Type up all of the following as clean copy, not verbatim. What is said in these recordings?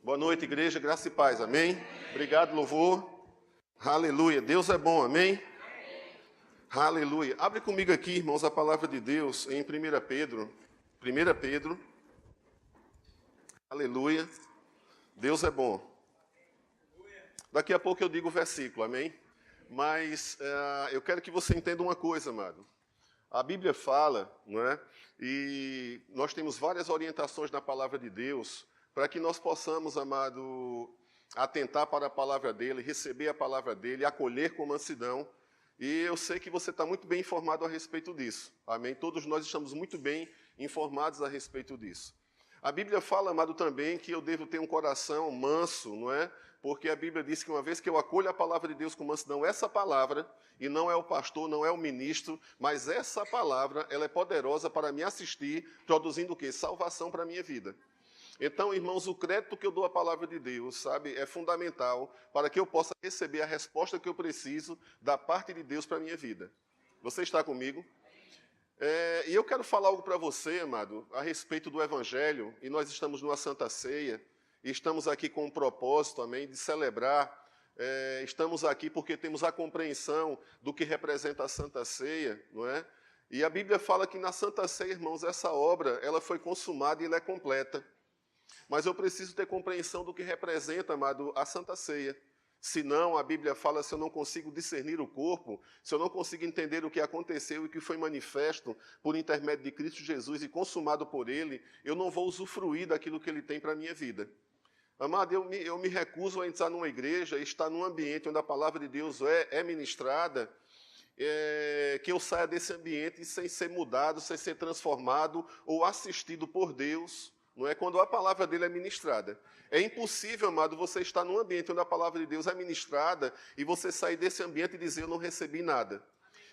Boa noite, igreja, graça e paz, amém? Obrigado, louvor. Aleluia, Deus é bom, amém? Aleluia. Abre comigo aqui, irmãos, a palavra de Deus em 1 Pedro. 1 Pedro. Aleluia. Deus é bom. Daqui a pouco eu digo o versículo, amém? Mas eu quero que você entenda uma coisa, amado. A Bíblia fala, não é? E nós temos várias orientações na palavra de Deus para que nós possamos, amado, atentar para a palavra dele, receber a palavra dele, acolher com mansidão. E eu sei que você está muito bem informado a respeito disso, amém? Todos nós estamos muito bem informados a respeito disso. A Bíblia fala, amado, também que eu devo ter um coração manso, não é? Porque a Bíblia diz que uma vez que eu acolho a palavra de Deus com mansidão, essa palavra, e não é o pastor, não é o ministro, mas essa palavra, ela é poderosa para me assistir, produzindo o quê? Salvação para a minha vida. Então, irmãos, o crédito que eu dou à palavra de Deus, sabe, é fundamental para que eu possa receber a resposta que eu preciso da parte de Deus para a minha vida. Você está comigo? E eu quero falar algo para você, amado, a respeito do Evangelho, e nós estamos numa Santa Ceia, e estamos aqui com um propósito, amém, de celebrar. Estamos aqui porque temos a compreensão do que representa a Santa Ceia, não é? E a Bíblia fala que na Santa Ceia, irmãos, essa obra, ela foi consumada e ela é completa. Mas eu preciso ter compreensão do que representa, amado, a Santa Ceia. Senão, a Bíblia fala, se eu não consigo discernir o corpo, se eu não consigo entender o que aconteceu e o que foi manifesto por intermédio de Cristo Jesus e consumado por Ele, eu não vou usufruir daquilo que Ele tem para a minha vida. Amado, eu me recuso a entrar numa igreja e estar num ambiente onde a palavra de Deus é ministrada, que eu saia desse ambiente sem ser mudado, sem ser transformado ou assistido por Deus, não é? Quando a palavra dele é ministrada. É impossível, amado, você estar num ambiente onde a palavra de Deus é ministrada e você sair desse ambiente e dizer, eu não recebi nada.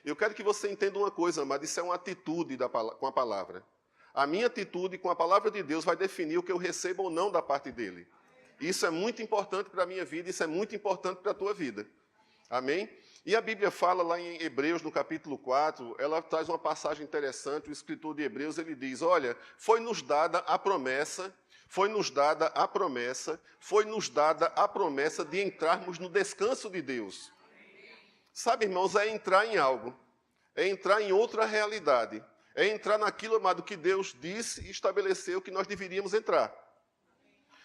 Eu quero que você entenda uma coisa, amado, isso é uma atitude com a palavra. A minha atitude com a palavra de Deus vai definir o que eu recebo ou não da parte dele. Isso é muito importante para a minha vida, isso é muito importante para a tua vida. Amém? E a Bíblia fala lá em Hebreus, no capítulo 4, ela traz uma passagem interessante, o escritor de Hebreus, ele diz, olha, foi-nos dada a promessa de entrarmos no descanso de Deus. Sabe, irmãos, é entrar em algo, é entrar em outra realidade, é entrar naquilo, amado, que Deus disse e estabeleceu que nós deveríamos entrar.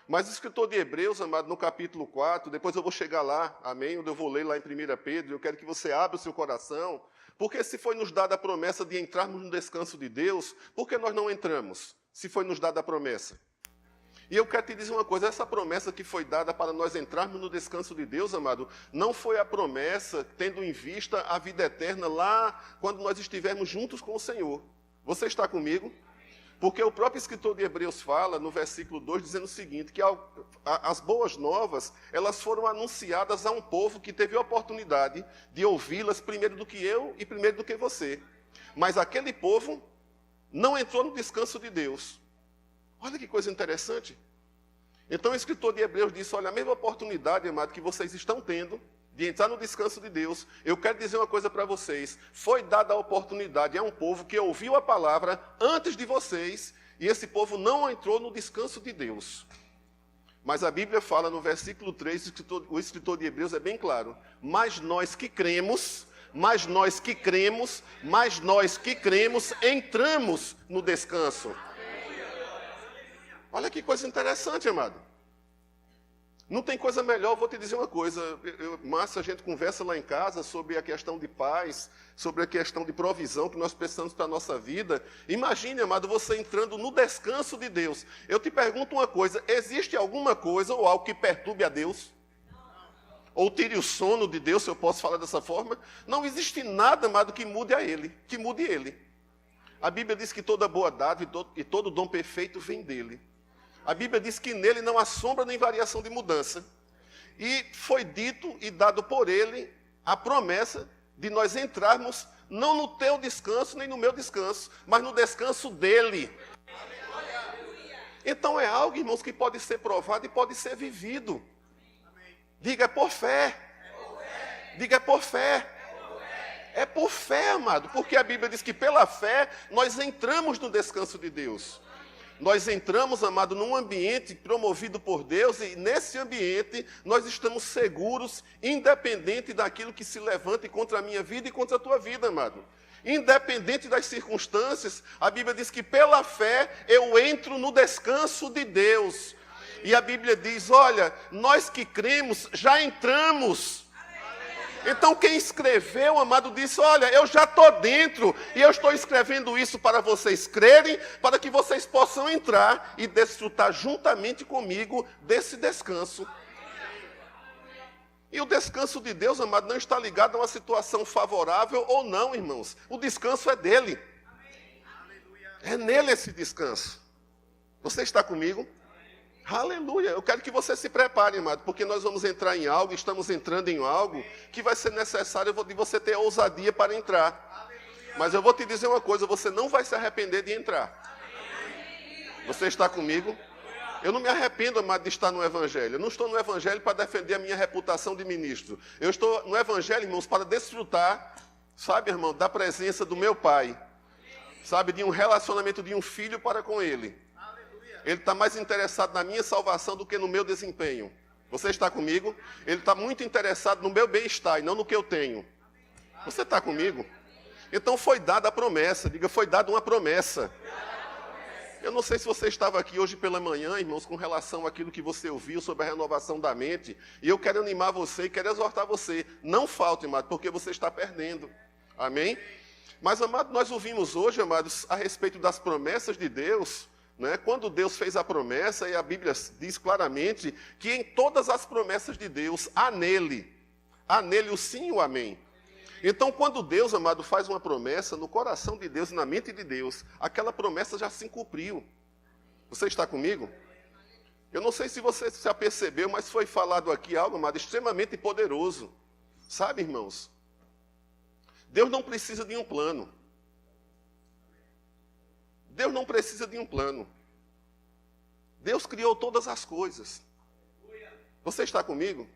Mas o escritor de Hebreus, amado, no capítulo 4, depois eu vou chegar lá, amém, onde eu vou ler lá em 1 Pedro, eu quero que você abra o seu coração, porque se foi nos dada a promessa de entrarmos no descanso de Deus, por que nós não entramos, se foi nos dada a promessa? E eu quero te dizer uma coisa, essa promessa que foi dada para nós entrarmos no descanso de Deus, amado, não foi a promessa tendo em vista a vida eterna lá, quando nós estivermos juntos com o Senhor. Você está comigo? Porque o próprio escritor de Hebreus fala, no versículo 2, dizendo o seguinte, que as boas novas, elas foram anunciadas a um povo que teve a oportunidade de ouvi-las primeiro do que eu e primeiro do que você. Mas aquele povo não entrou no descanso de Deus. Olha que coisa interessante. Então o escritor de Hebreus disse, olha, a mesma oportunidade, amado, que vocês estão tendo de entrar no descanso de Deus, eu quero dizer uma coisa para vocês, foi dada a oportunidade a um povo que ouviu a palavra antes de vocês, e esse povo não entrou no descanso de Deus. Mas a Bíblia fala no versículo 3, o escritor de Hebreus é bem claro, mas nós que cremos, entramos no descanso. Olha que coisa interessante, amado. Não tem coisa melhor, eu vou te dizer uma coisa, Márcia, a gente conversa lá em casa sobre a questão de paz, sobre a questão de provisão que nós precisamos para a nossa vida. Imagine, amado, você entrando no descanso de Deus. Eu te pergunto uma coisa, existe alguma coisa ou algo que perturbe a Deus? Ou tire o sono de Deus, se eu posso falar dessa forma? Não existe nada, amado, que mude a Ele, que mude Ele. A Bíblia diz que toda boa dádiva e todo dom perfeito vem dEle. A Bíblia diz que nele não há sombra nem variação de mudança. E foi dito e dado por ele a promessa de nós entrarmos não no teu descanso nem no meu descanso, mas no descanso dele. Então é algo, irmãos, que pode ser provado e pode ser vivido. Diga, é por fé. Diga, é por fé. É por fé, amado, porque a Bíblia diz que pela fé nós entramos no descanso de Deus. Nós entramos, amado, num ambiente promovido por Deus e nesse ambiente nós estamos seguros, independente daquilo que se levante contra a minha vida e contra a tua vida, amado. Independente das circunstâncias, a Bíblia diz que pela fé eu entro no descanso de Deus. E a Bíblia diz, olha, nós que cremos já entramos. Então quem escreveu, amado, disse, olha, eu já estou dentro e eu estou escrevendo isso para vocês crerem, para que vocês possam entrar e desfrutar juntamente comigo desse descanso. E o descanso de Deus, amado, não está ligado a uma situação favorável ou não, irmãos. O descanso é dele. É nele esse descanso. Você está comigo? Aleluia, eu quero que você se prepare, amado, porque nós vamos entrar em algo, estamos entrando em algo que vai ser necessário de você ter ousadia para entrar. Mas eu vou te dizer uma coisa, você não vai se arrepender de entrar. Você está comigo? Eu não me arrependo, amado, de estar no Evangelho. Eu não estou no Evangelho para defender a minha reputação de ministro. Eu estou no Evangelho, irmãos, para desfrutar, sabe, irmão, da presença do meu Pai. Sabe, de um relacionamento de um filho para com Ele. Ele está mais interessado na minha salvação do que no meu desempenho. Você está comigo? Ele está muito interessado no meu bem-estar e não no que eu tenho. Você está comigo? Então foi dada a promessa. Diga, foi dada uma promessa. Eu não sei se você estava aqui hoje pela manhã, irmãos, com relação àquilo que você ouviu sobre a renovação da mente. E eu quero animar você e quero exortar você. Não falte, amado, porque você está perdendo. Amém? Mas, amado, nós ouvimos hoje, amados, a respeito das promessas de Deus. Quando Deus fez a promessa, e a Bíblia diz claramente que em todas as promessas de Deus, há nele o sim e o amém. Então, quando Deus, amado, faz uma promessa no coração de Deus e na mente de Deus, aquela promessa já se cumpriu. Você está comigo? Eu não sei se você já percebeu, mas foi falado aqui algo, amado, extremamente poderoso. Sabe, irmãos? Deus não precisa de um plano. Deus não precisa de um plano. Deus criou todas as coisas. Você está comigo?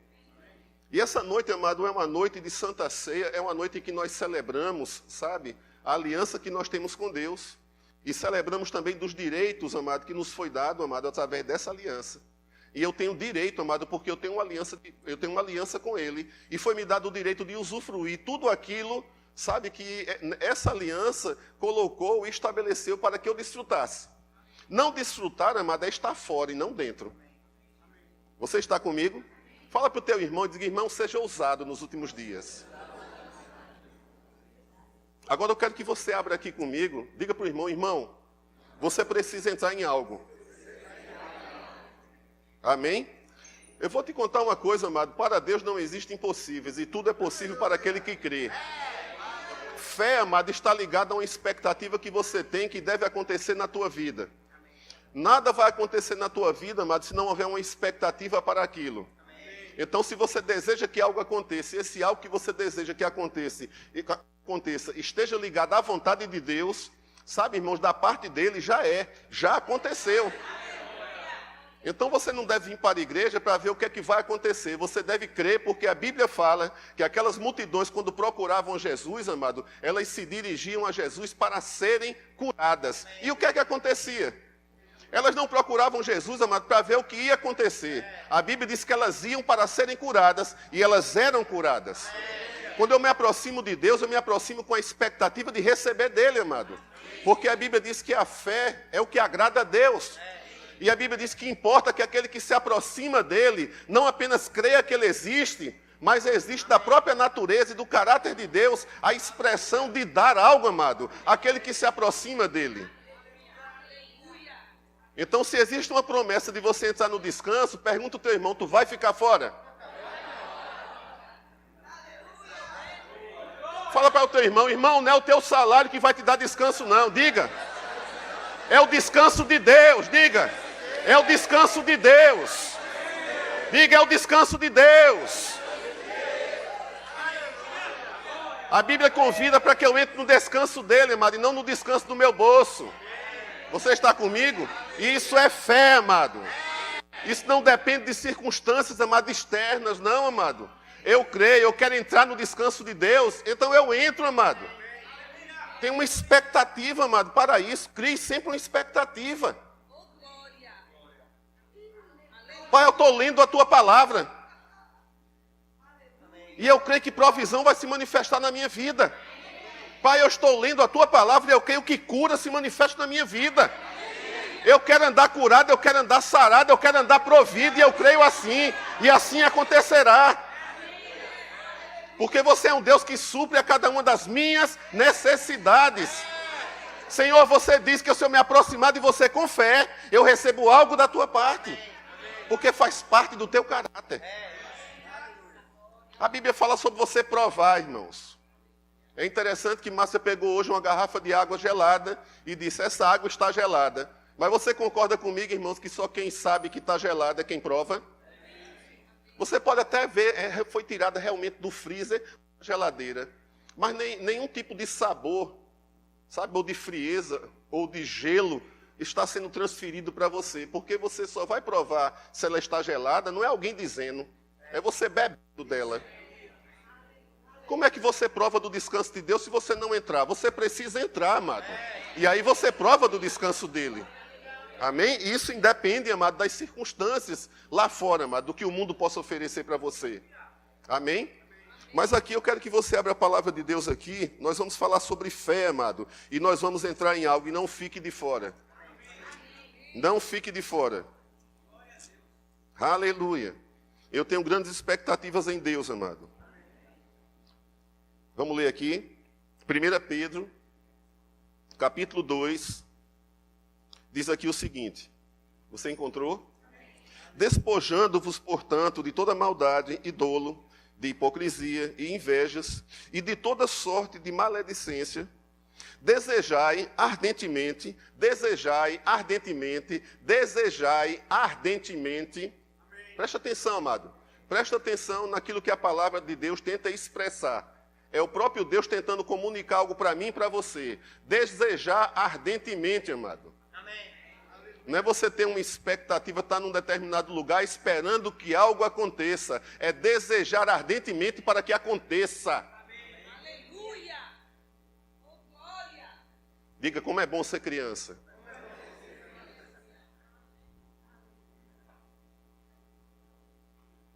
E essa noite, amado, é uma noite de Santa Ceia, é uma noite em que nós celebramos, sabe, a aliança que nós temos com Deus. E celebramos também dos direitos, amado, que nos foi dado, amado, através dessa aliança. E eu tenho direito, amado, porque eu tenho uma aliança com Ele. E foi me dado o direito de usufruir tudo aquilo, sabe, que essa aliança colocou e estabeleceu para que eu desfrutasse. Não desfrutar, amado, é estar fora e não dentro. Você está comigo? Fala para o teu irmão e diga, irmão, seja ousado nos últimos dias. Agora eu quero que você abra aqui comigo, diga para o irmão, irmão, você precisa entrar em algo. Amém? Eu vou te contar uma coisa, amado, para Deus não existem impossíveis e tudo é possível para aquele que crê. Fé, amado, está ligada a uma expectativa que você tem que deve acontecer na tua vida. Nada vai acontecer na tua vida, amado, se não houver uma expectativa para aquilo. Então, se você deseja que algo aconteça, esse algo que você deseja que aconteça, esteja ligado à vontade de Deus, sabe, irmãos, da parte dele já aconteceu. Então você não deve vir para a igreja para ver o que é que vai acontecer. Você deve crer, porque a Bíblia fala que aquelas multidões, quando procuravam Jesus, amado, elas se dirigiam a Jesus para serem curadas. E o que é que acontecia? Elas não procuravam Jesus, amado, para ver o que ia acontecer. A Bíblia diz que elas iam para serem curadas e elas eram curadas. Quando eu me aproximo de Deus, eu me aproximo com a expectativa de receber dele, amado. Porque a Bíblia diz que a fé é o que agrada a Deus. E a Bíblia diz que importa que aquele que se aproxima dele não apenas creia que ele existe, mas existe da própria natureza e do caráter de Deus a expressão de dar algo, amado, àquele que se aproxima dele. Então, se existe uma promessa de você entrar no descanso, pergunta ao teu irmão, tu vai ficar fora? Fala para o teu irmão, irmão, não é o teu salário que vai te dar descanso, não. Diga. É o descanso de Deus, diga. É o descanso de Deus. Diga, é o descanso de Deus. A Bíblia convida para que eu entre no descanso dele, amado, e não no descanso do meu bolso. Você está comigo? Isso é fé, amado. Isso não depende de circunstâncias, amado, externas, não, amado. Eu creio, eu quero entrar no descanso de Deus, então eu entro, amado. Tem uma expectativa, amado, para isso. Crie sempre uma expectativa. Pai, eu estou lendo a tua palavra. E eu creio que provisão vai se manifestar na minha vida. Pai, eu estou lendo a tua palavra e eu creio que cura se manifesta na minha vida. Eu quero andar curado, eu quero andar sarado, eu quero andar provido, e eu creio assim. E assim acontecerá. Porque você é um Deus que supre a cada uma das minhas necessidades. Senhor, você diz que se eu me aproximar de você com fé, eu recebo algo da tua parte. Porque faz parte do teu caráter. A Bíblia fala sobre você provar, irmãos. É interessante que Márcia pegou hoje uma garrafa de água gelada e disse, essa água está gelada. Mas você concorda comigo, irmãos, que só quem sabe que está gelada é quem prova? Você pode até ver, foi tirada realmente do freezer, geladeira. Mas nenhum tipo de sabor, sabe, ou de frieza, ou de gelo, está sendo transferido para você. Porque você só vai provar se ela está gelada, não é alguém dizendo. É você bebendo dela. Como é que você prova do descanso de Deus se você não entrar? Você precisa entrar, amado. E aí você prova do descanso dele. Amém? E isso independe, amado, das circunstâncias lá fora, amado, do que o mundo possa oferecer para você. Amém? Mas aqui eu quero que você abra a palavra de Deus aqui. Nós vamos falar sobre fé, amado. E nós vamos entrar em algo e não fique de fora. Não fique de fora. Aleluia. Eu tenho grandes expectativas em Deus, amado. Vamos ler aqui. 1 Pedro, capítulo 2, diz aqui o seguinte. Você encontrou? Despojando-vos, portanto, de toda maldade e dolo, de hipocrisia e invejas, e de toda sorte de maledicência, desejai ardentemente, presta atenção, amado, presta atenção naquilo que a palavra de Deus tenta expressar. É o próprio Deus tentando comunicar algo para mim e para você. Desejar ardentemente, amado. Amém. Não é você ter uma expectativa, estar num determinado lugar esperando que algo aconteça. É desejar ardentemente para que aconteça. Amém. Aleluia. Oh, glória. Diga como é bom ser criança.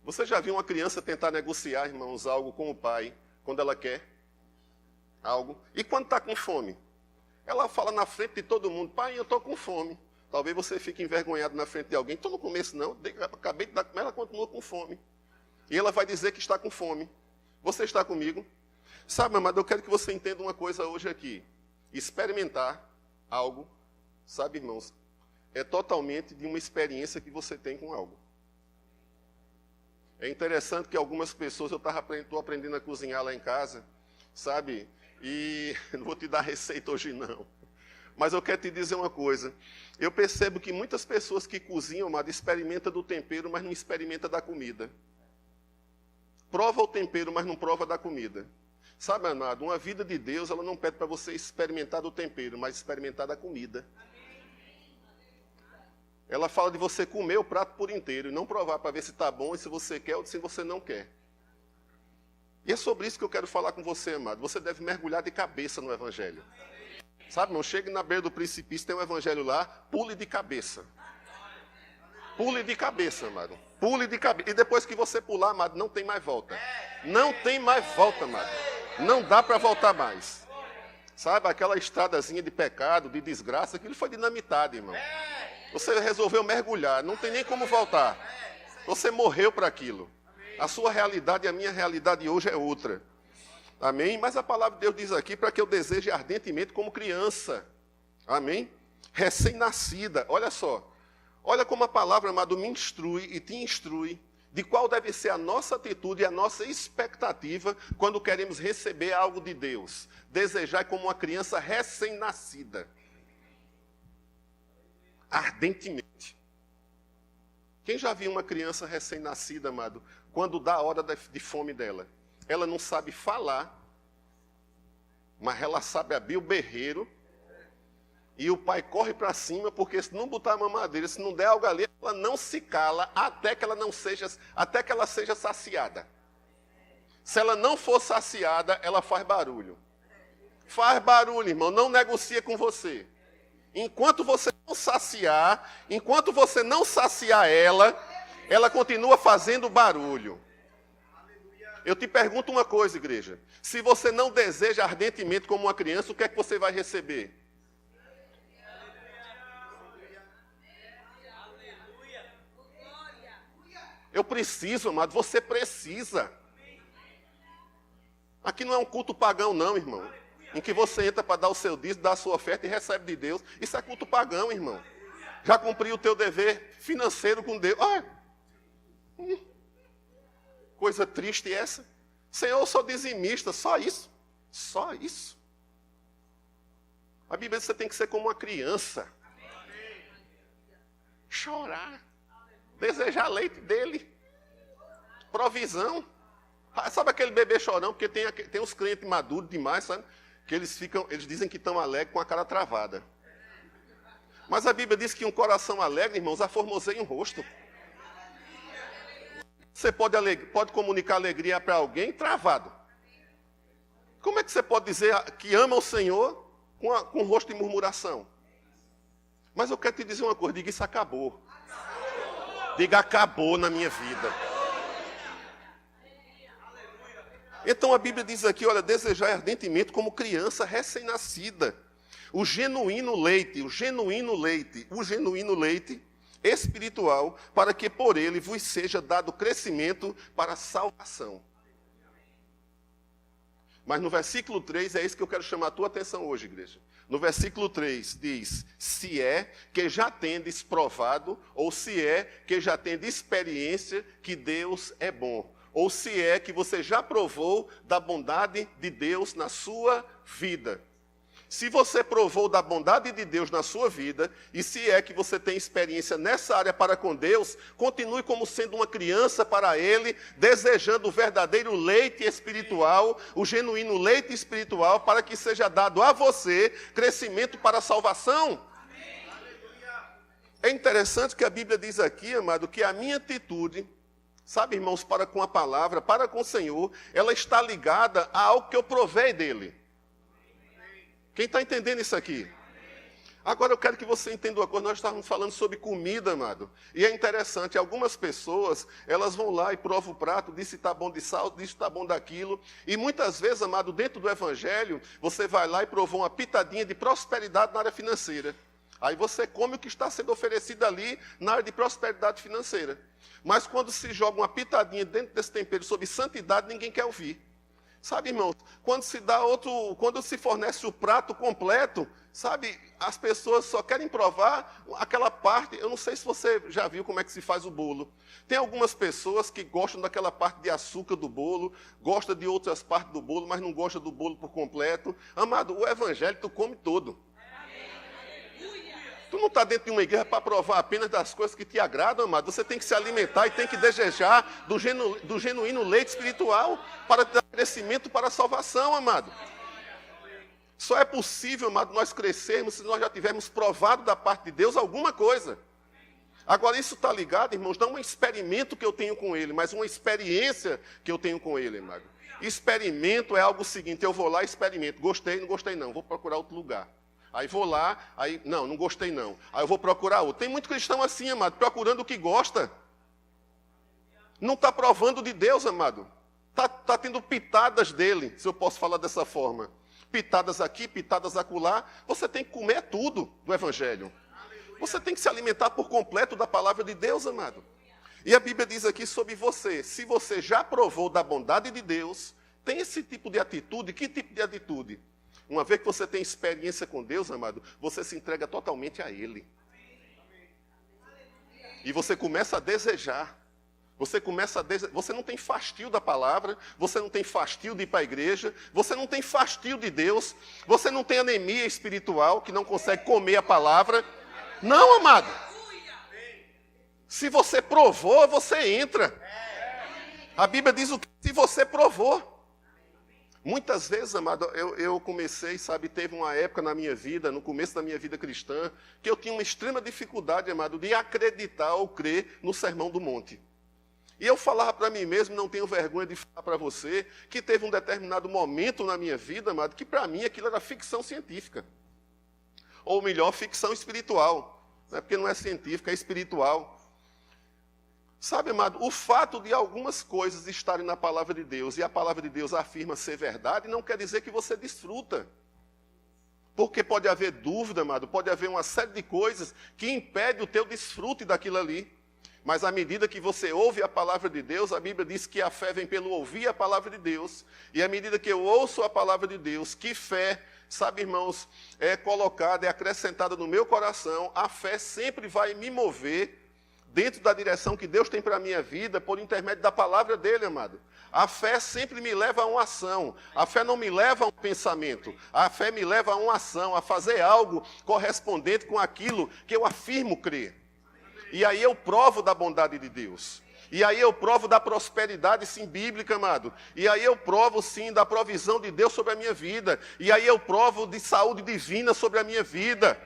Você já viu uma criança tentar negociar, irmãos, algo com o pai, quando ela quer algo? E quando está com fome? Ela fala na frente de todo mundo, pai, eu estou com fome. Talvez você fique envergonhado na frente de alguém. Estou no começo não, acabei de dar com ela, continua com fome. E ela vai dizer que está com fome. Você está comigo? Sabe, amado, eu quero que você entenda uma coisa hoje aqui. Experimentar algo, sabe, irmãos, é totalmente de uma experiência que você tem com algo. É interessante que algumas pessoas, eu estou aprendendo a cozinhar lá em casa, sabe? E não vou te dar receita hoje não. Mas eu quero te dizer uma coisa. Eu percebo que muitas pessoas que cozinham, amado, experimentam do tempero, mas não experimentam da comida. Prova o tempero, mas não prova da comida. Sabe, amado, uma vida de Deus, ela não pede para você experimentar do tempero, mas experimentar da comida. Ela fala de você comer o prato por inteiro e não provar para ver se está bom e se você quer ou se você não quer. E é sobre isso que eu quero falar com você, amado. Você deve mergulhar de cabeça no Evangelho. Sabe, irmão, chegue na beira do precipício, tem um Evangelho lá, pule de cabeça. Pule de cabeça, amado. Pule de cabeça. E depois que você pular, amado, não tem mais volta. Não tem mais volta, amado. Não dá para voltar mais. Sabe, aquela estradazinha de pecado, de desgraça, aquilo foi dinamitado, irmão. Você resolveu mergulhar, não tem nem como voltar. Você morreu para aquilo. A sua realidade e a minha realidade hoje é outra. Amém? Mas a palavra de Deus diz aqui para que eu deseje ardentemente como criança. Amém? Recém-nascida. Olha só. Olha como a palavra, amado, me instrui e te instrui de qual deve ser a nossa atitude e a nossa expectativa quando queremos receber algo de Deus. Desejar como uma criança recém-nascida. Ardentemente. Quem já viu uma criança recém-nascida, amado, quando dá a hora de fome dela? Ela não sabe falar, mas ela sabe abrir o berreiro, e o pai corre para cima, porque se não botar a mamadeira, se não der algo ali, ela não se cala até que ela seja saciada. Se ela não for saciada, ela faz barulho. Faz barulho, irmão, não negocia com você. Enquanto você não saciar ela, ela continua fazendo barulho. Eu te pergunto uma coisa, igreja. Se você não deseja ardentemente como uma criança, o que é que você vai receber? Eu preciso, amado, você precisa. Aqui não é um culto pagão, não, irmão. Em que você entra para dar o seu dízimo, dar a sua oferta e recebe de Deus. Isso é culto pagão, irmão. Já cumpriu o teu dever financeiro com Deus. Coisa triste essa. Senhor, eu sou dizimista, só isso. Só isso. A Bíblia diz que você tem que ser como uma criança. Chorar. Desejar leite dele. Provisão. Sabe aquele bebê chorão? Porque tem uns crentes maduros demais, sabe? Que eles dizem que estão alegres com a cara travada. Mas a Bíblia diz que um coração alegre, irmãos, aformoseia um rosto. Você pode comunicar alegria para alguém travado. Como é que você pode dizer que ama o Senhor com o rosto de murmuração? Mas eu quero te dizer uma coisa, diga isso acabou. Diga acabou na minha vida. Então a Bíblia diz aqui, olha, desejar ardentemente como criança recém-nascida. O genuíno leite espiritual, para que por ele vos seja dado crescimento para a salvação. Mas no versículo 3, é isso que eu quero chamar a tua atenção hoje, igreja. No versículo 3 diz, se é que já tendes provado, ou se é que já tendes experiência que Deus é bom. Ou se é que você já provou da bondade de Deus na sua vida. Se você provou da bondade de Deus na sua vida, e se é que você tem experiência nessa área para com Deus, continue como sendo uma criança para Ele, desejando o verdadeiro leite espiritual, o genuíno leite espiritual, para que seja dado a você crescimento para a salvação. É interessante que a Bíblia diz aqui, amado, que a minha atitude, sabe, irmãos, para com a palavra, para com o Senhor, ela está ligada a algo que eu provei dele. Quem está entendendo isso aqui? Agora eu quero que você entenda uma coisa, nós estávamos falando sobre comida, amado. E é interessante, algumas pessoas, elas vão lá e provam o prato, diz se está bom de sal, diz se está bom daquilo. E muitas vezes, amado, dentro do Evangelho, você vai lá e provou uma pitadinha de prosperidade na área financeira. Aí você come o que está sendo oferecido ali na área de prosperidade financeira. Mas quando se joga uma pitadinha dentro desse tempero sobre santidade, ninguém quer ouvir. Sabe, irmãos, quando se fornece o prato completo, sabe, as pessoas só querem provar aquela parte. Eu não sei se você já viu como é que se faz o bolo. Tem algumas pessoas que gostam daquela parte de açúcar do bolo, gostam de outras partes do bolo, mas não gostam do bolo por completo. Amado, o evangelho tu come todo. Tu não está dentro de uma igreja para provar apenas das coisas que te agradam, amado. Você tem que se alimentar e tem que desejar do genuíno leite espiritual para dar crescimento para a salvação, amado. Só é possível, amado, nós crescermos se nós já tivermos provado da parte de Deus alguma coisa. Agora, isso está ligado, irmãos, não é um experimento que eu tenho com Ele, mas uma experiência que eu tenho com Ele, amado. Experimento é algo seguinte, eu vou lá e experimento. Gostei, não gostei não, vou procurar outro lugar. Aí vou lá, aí, não gostei não. Aí eu vou procurar outro. Tem muito cristão assim, amado, procurando o que gosta. Não está provando de Deus, amado. Está tendo pitadas dele, se eu posso falar dessa forma. Pitadas aqui, pitadas acolá. Você tem que comer tudo do Evangelho. Você tem que se alimentar por completo da palavra de Deus, amado. E a Bíblia diz aqui sobre você. Se você já provou da bondade de Deus, tem esse tipo de atitude. Que tipo de atitude? Uma vez que você tem experiência com Deus, amado, você se entrega totalmente a Ele. E você começa a desejar. Você não tem fastio da palavra, você não tem fastio de ir para a igreja, você não tem fastio de Deus, você não tem anemia espiritual, que não consegue comer a palavra. Não, amado. Se você provou, você entra. A Bíblia diz o que? Se você provou. Muitas vezes, amado, eu comecei, sabe, teve uma época na minha vida, no começo da minha vida cristã, que eu tinha uma extrema dificuldade, amado, de acreditar ou crer no Sermão do Monte. E eu falava para mim mesmo, não tenho vergonha de falar para você, que teve um determinado momento na minha vida, amado, que para mim aquilo era ficção científica. Ou melhor, ficção espiritual. Não é porque não é científica, é espiritual. Sabe, amado, o fato de algumas coisas estarem na palavra de Deus e a palavra de Deus afirma ser verdade, não quer dizer que você desfruta. Porque pode haver dúvida, amado, pode haver uma série de coisas que impede o teu desfrute daquilo ali. Mas à medida que você ouve a palavra de Deus, a Bíblia diz que a fé vem pelo ouvir a palavra de Deus. E à medida que eu ouço a palavra de Deus, que fé, sabe, irmãos, é colocada, é acrescentada no meu coração, a fé sempre vai me mover dentro da direção que Deus tem para a minha vida, por intermédio da palavra dele, amado. A fé sempre me leva a uma ação. A fé não me leva a um pensamento. A fé me leva a uma ação, a fazer algo correspondente com aquilo que eu afirmo crer. E aí eu provo da bondade de Deus. E aí eu provo da prosperidade, sim, bíblica, amado. E aí eu provo, sim, da provisão de Deus sobre a minha vida. E aí eu provo de saúde divina sobre a minha vida.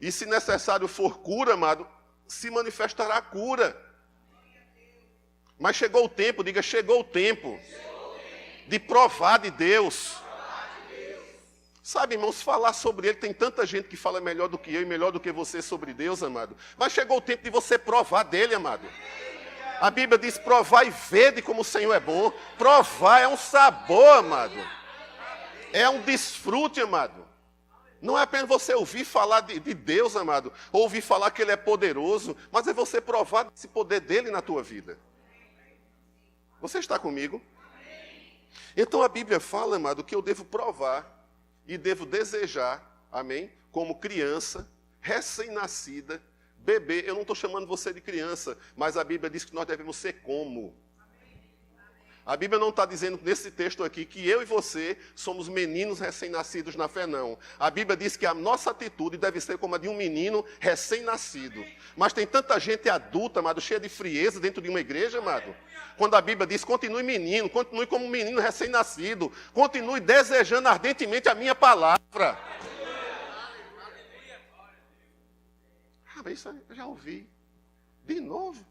E se necessário for cura, amado, se manifestará a cura. Mas chegou o tempo, diga, chegou o tempo de provar de Deus. Sabe, irmãos, falar sobre ele, tem tanta gente que fala melhor do que eu e melhor do que você sobre Deus, amado. Mas chegou o tempo de você provar dele, amado. A Bíblia diz, provar e vede como o Senhor é bom. Provar é um sabor, amado. É um desfrute, amado. Não é apenas você ouvir falar de Deus, amado, ou ouvir falar que ele é poderoso, mas é você provar desse poder dele na tua vida. Você está comigo? Então a Bíblia fala, amado, que eu devo provar e devo desejar, amém? Como criança, recém-nascida, bebê. Eu não estou chamando você de criança, mas a Bíblia diz que nós devemos ser como. A Bíblia não está dizendo nesse texto aqui que eu e você somos meninos recém-nascidos na fé, não. A Bíblia diz que a nossa atitude deve ser como a de um menino recém-nascido. Mas tem tanta gente adulta, amado, cheia de frieza dentro de uma igreja, amado. Quando a Bíblia diz, continue menino, continue como um menino recém-nascido, continue desejando ardentemente a minha palavra. Isso eu já ouvi. De novo.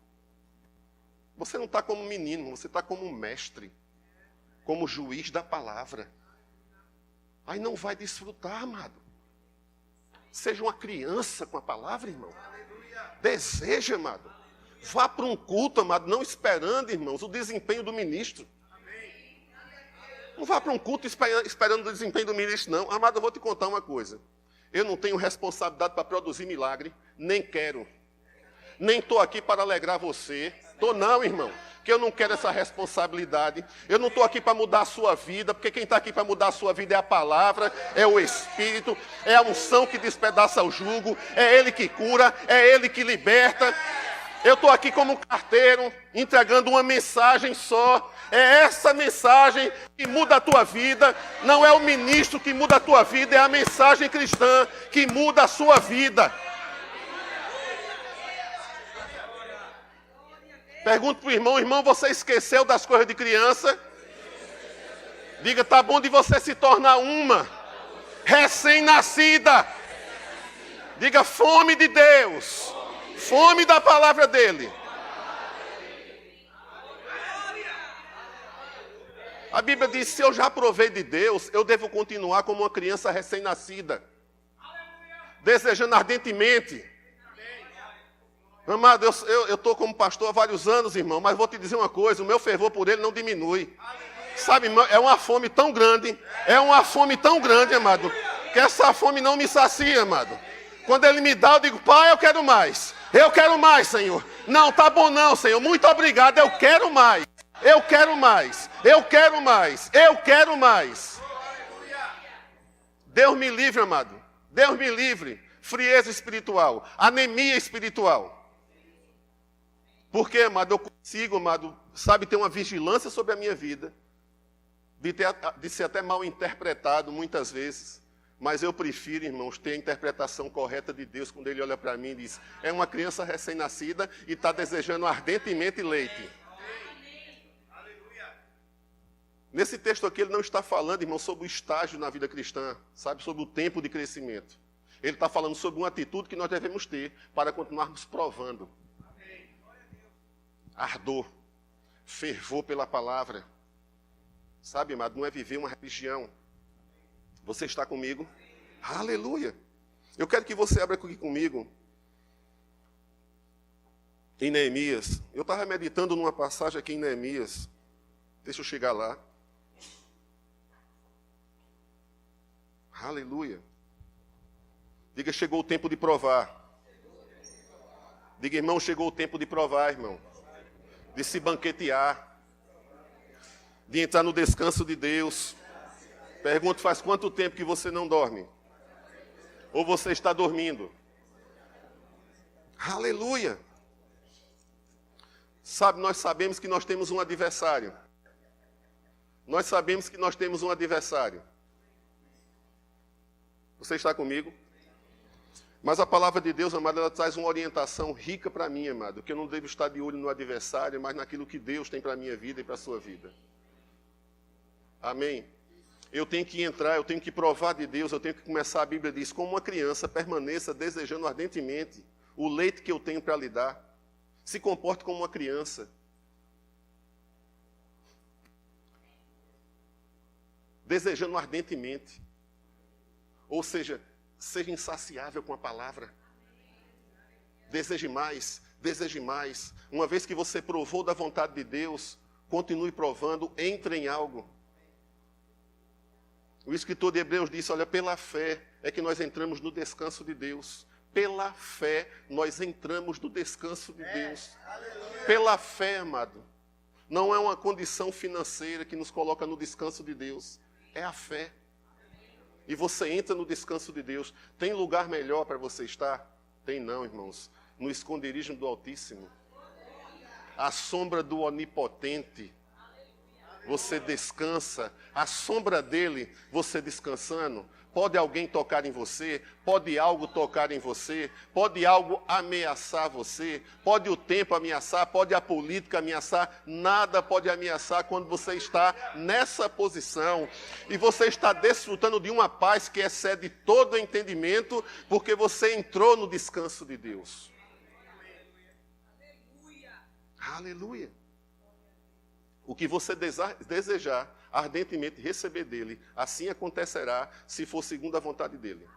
Você não está como menino, você está como mestre, como juiz da palavra. Aí não vai desfrutar, amado. Seja uma criança com a palavra, irmão. Deseja, amado. Vá para um culto, amado, não esperando, irmãos, o desempenho do ministro. Não vá para um culto esperando o desempenho do ministro, não. Amado, eu vou te contar uma coisa. Eu não tenho responsabilidade para produzir milagre, nem quero. Nem estou aqui para alegrar você. Estou não, irmão, que eu não quero essa responsabilidade. Eu não estou aqui para mudar a sua vida, porque quem está aqui para mudar a sua vida é a palavra, é o Espírito, é a unção que despedaça o jugo, é Ele que cura, é Ele que liberta. Eu estou aqui como carteiro, entregando uma mensagem só. É essa mensagem que muda a tua vida. Não é o ministro que muda a tua vida, é a mensagem cristã que muda a sua vida. Pergunto para o irmão, você esqueceu das coisas de criança? Diga, tá bom de você se tornar uma recém-nascida. Diga, fome de Deus, fome da palavra dele. A Bíblia diz, se eu já provei de Deus, eu devo continuar como uma criança recém-nascida, desejando ardentemente. Amado, eu estou como pastor há vários anos, irmão, mas vou te dizer uma coisa, o meu fervor por ele não diminui. Sabe, irmão, é uma fome tão grande, amado, que essa fome não me sacia, amado. Quando ele me dá, eu digo, pai, eu quero mais, Senhor. Não, tá bom não, Senhor, muito obrigado, eu quero mais. Deus me livre, amado, Deus me livre, frieza espiritual, anemia espiritual. Porque, amado, eu consigo, amado, sabe, ter uma vigilância sobre a minha vida, de ser até mal interpretado muitas vezes, mas eu prefiro, irmãos, ter a interpretação correta de Deus quando Ele olha para mim e diz, é uma criança recém-nascida e está desejando ardentemente leite. Nesse texto aqui, ele não está falando, irmão, sobre o estágio na vida cristã, sabe, sobre o tempo de crescimento. Ele está falando sobre uma atitude que nós devemos ter para continuarmos provando. Ardor, fervor pela palavra. Sabe, amado, não é viver uma religião. Você está comigo? Aleluia! Eu quero que você abra aqui comigo em Neemias. Eu estava meditando numa passagem aqui em Neemias. Deixa eu chegar lá. Aleluia. Diga, chegou o tempo de provar. Diga, irmão, chegou o tempo de provar, irmão. De se banquetear. De entrar no descanso de Deus. Pergunto, faz quanto tempo que você não dorme? Ou você está dormindo? Aleluia. Sabe, nós sabemos que nós temos um adversário. Nós sabemos que nós temos um adversário. Você está comigo? Mas a palavra de Deus, amado, ela traz uma orientação rica para mim, amado, que eu não devo estar de olho no adversário, mas naquilo que Deus tem para a minha vida e para a sua vida. Amém? Eu tenho que entrar, eu tenho que provar de Deus, eu tenho que começar, a Bíblia diz, como uma criança, permaneça desejando ardentemente o leite que eu tenho para lhe dar. Se comporte como uma criança. Desejando ardentemente. Ou seja, seja insaciável com a palavra. Deseje mais, deseje mais. Uma vez que você provou da vontade de Deus, continue provando, entre em algo. O escritor de Hebreus disse, olha, pela fé é que nós entramos no descanso de Deus. Pela fé nós entramos no descanso de Deus. Pela fé, amado. Não é uma condição financeira que nos coloca no descanso de Deus. É a fé. E você entra no descanso de Deus. Tem lugar melhor para você estar? Tem não, irmãos. No esconderijo do Altíssimo. À sombra do Onipotente. Você descansa. À sombra dele, você descansando. Pode alguém tocar em você? Pode algo tocar em você? Pode algo ameaçar você? Pode o tempo ameaçar? Pode a política ameaçar? Nada pode ameaçar quando você está nessa posição. E você está desfrutando de uma paz que excede todo o entendimento, porque você entrou no descanso de Deus. Aleluia. Aleluia. O que você desejar ardentemente receber dele, assim acontecerá, se for segundo a vontade dele.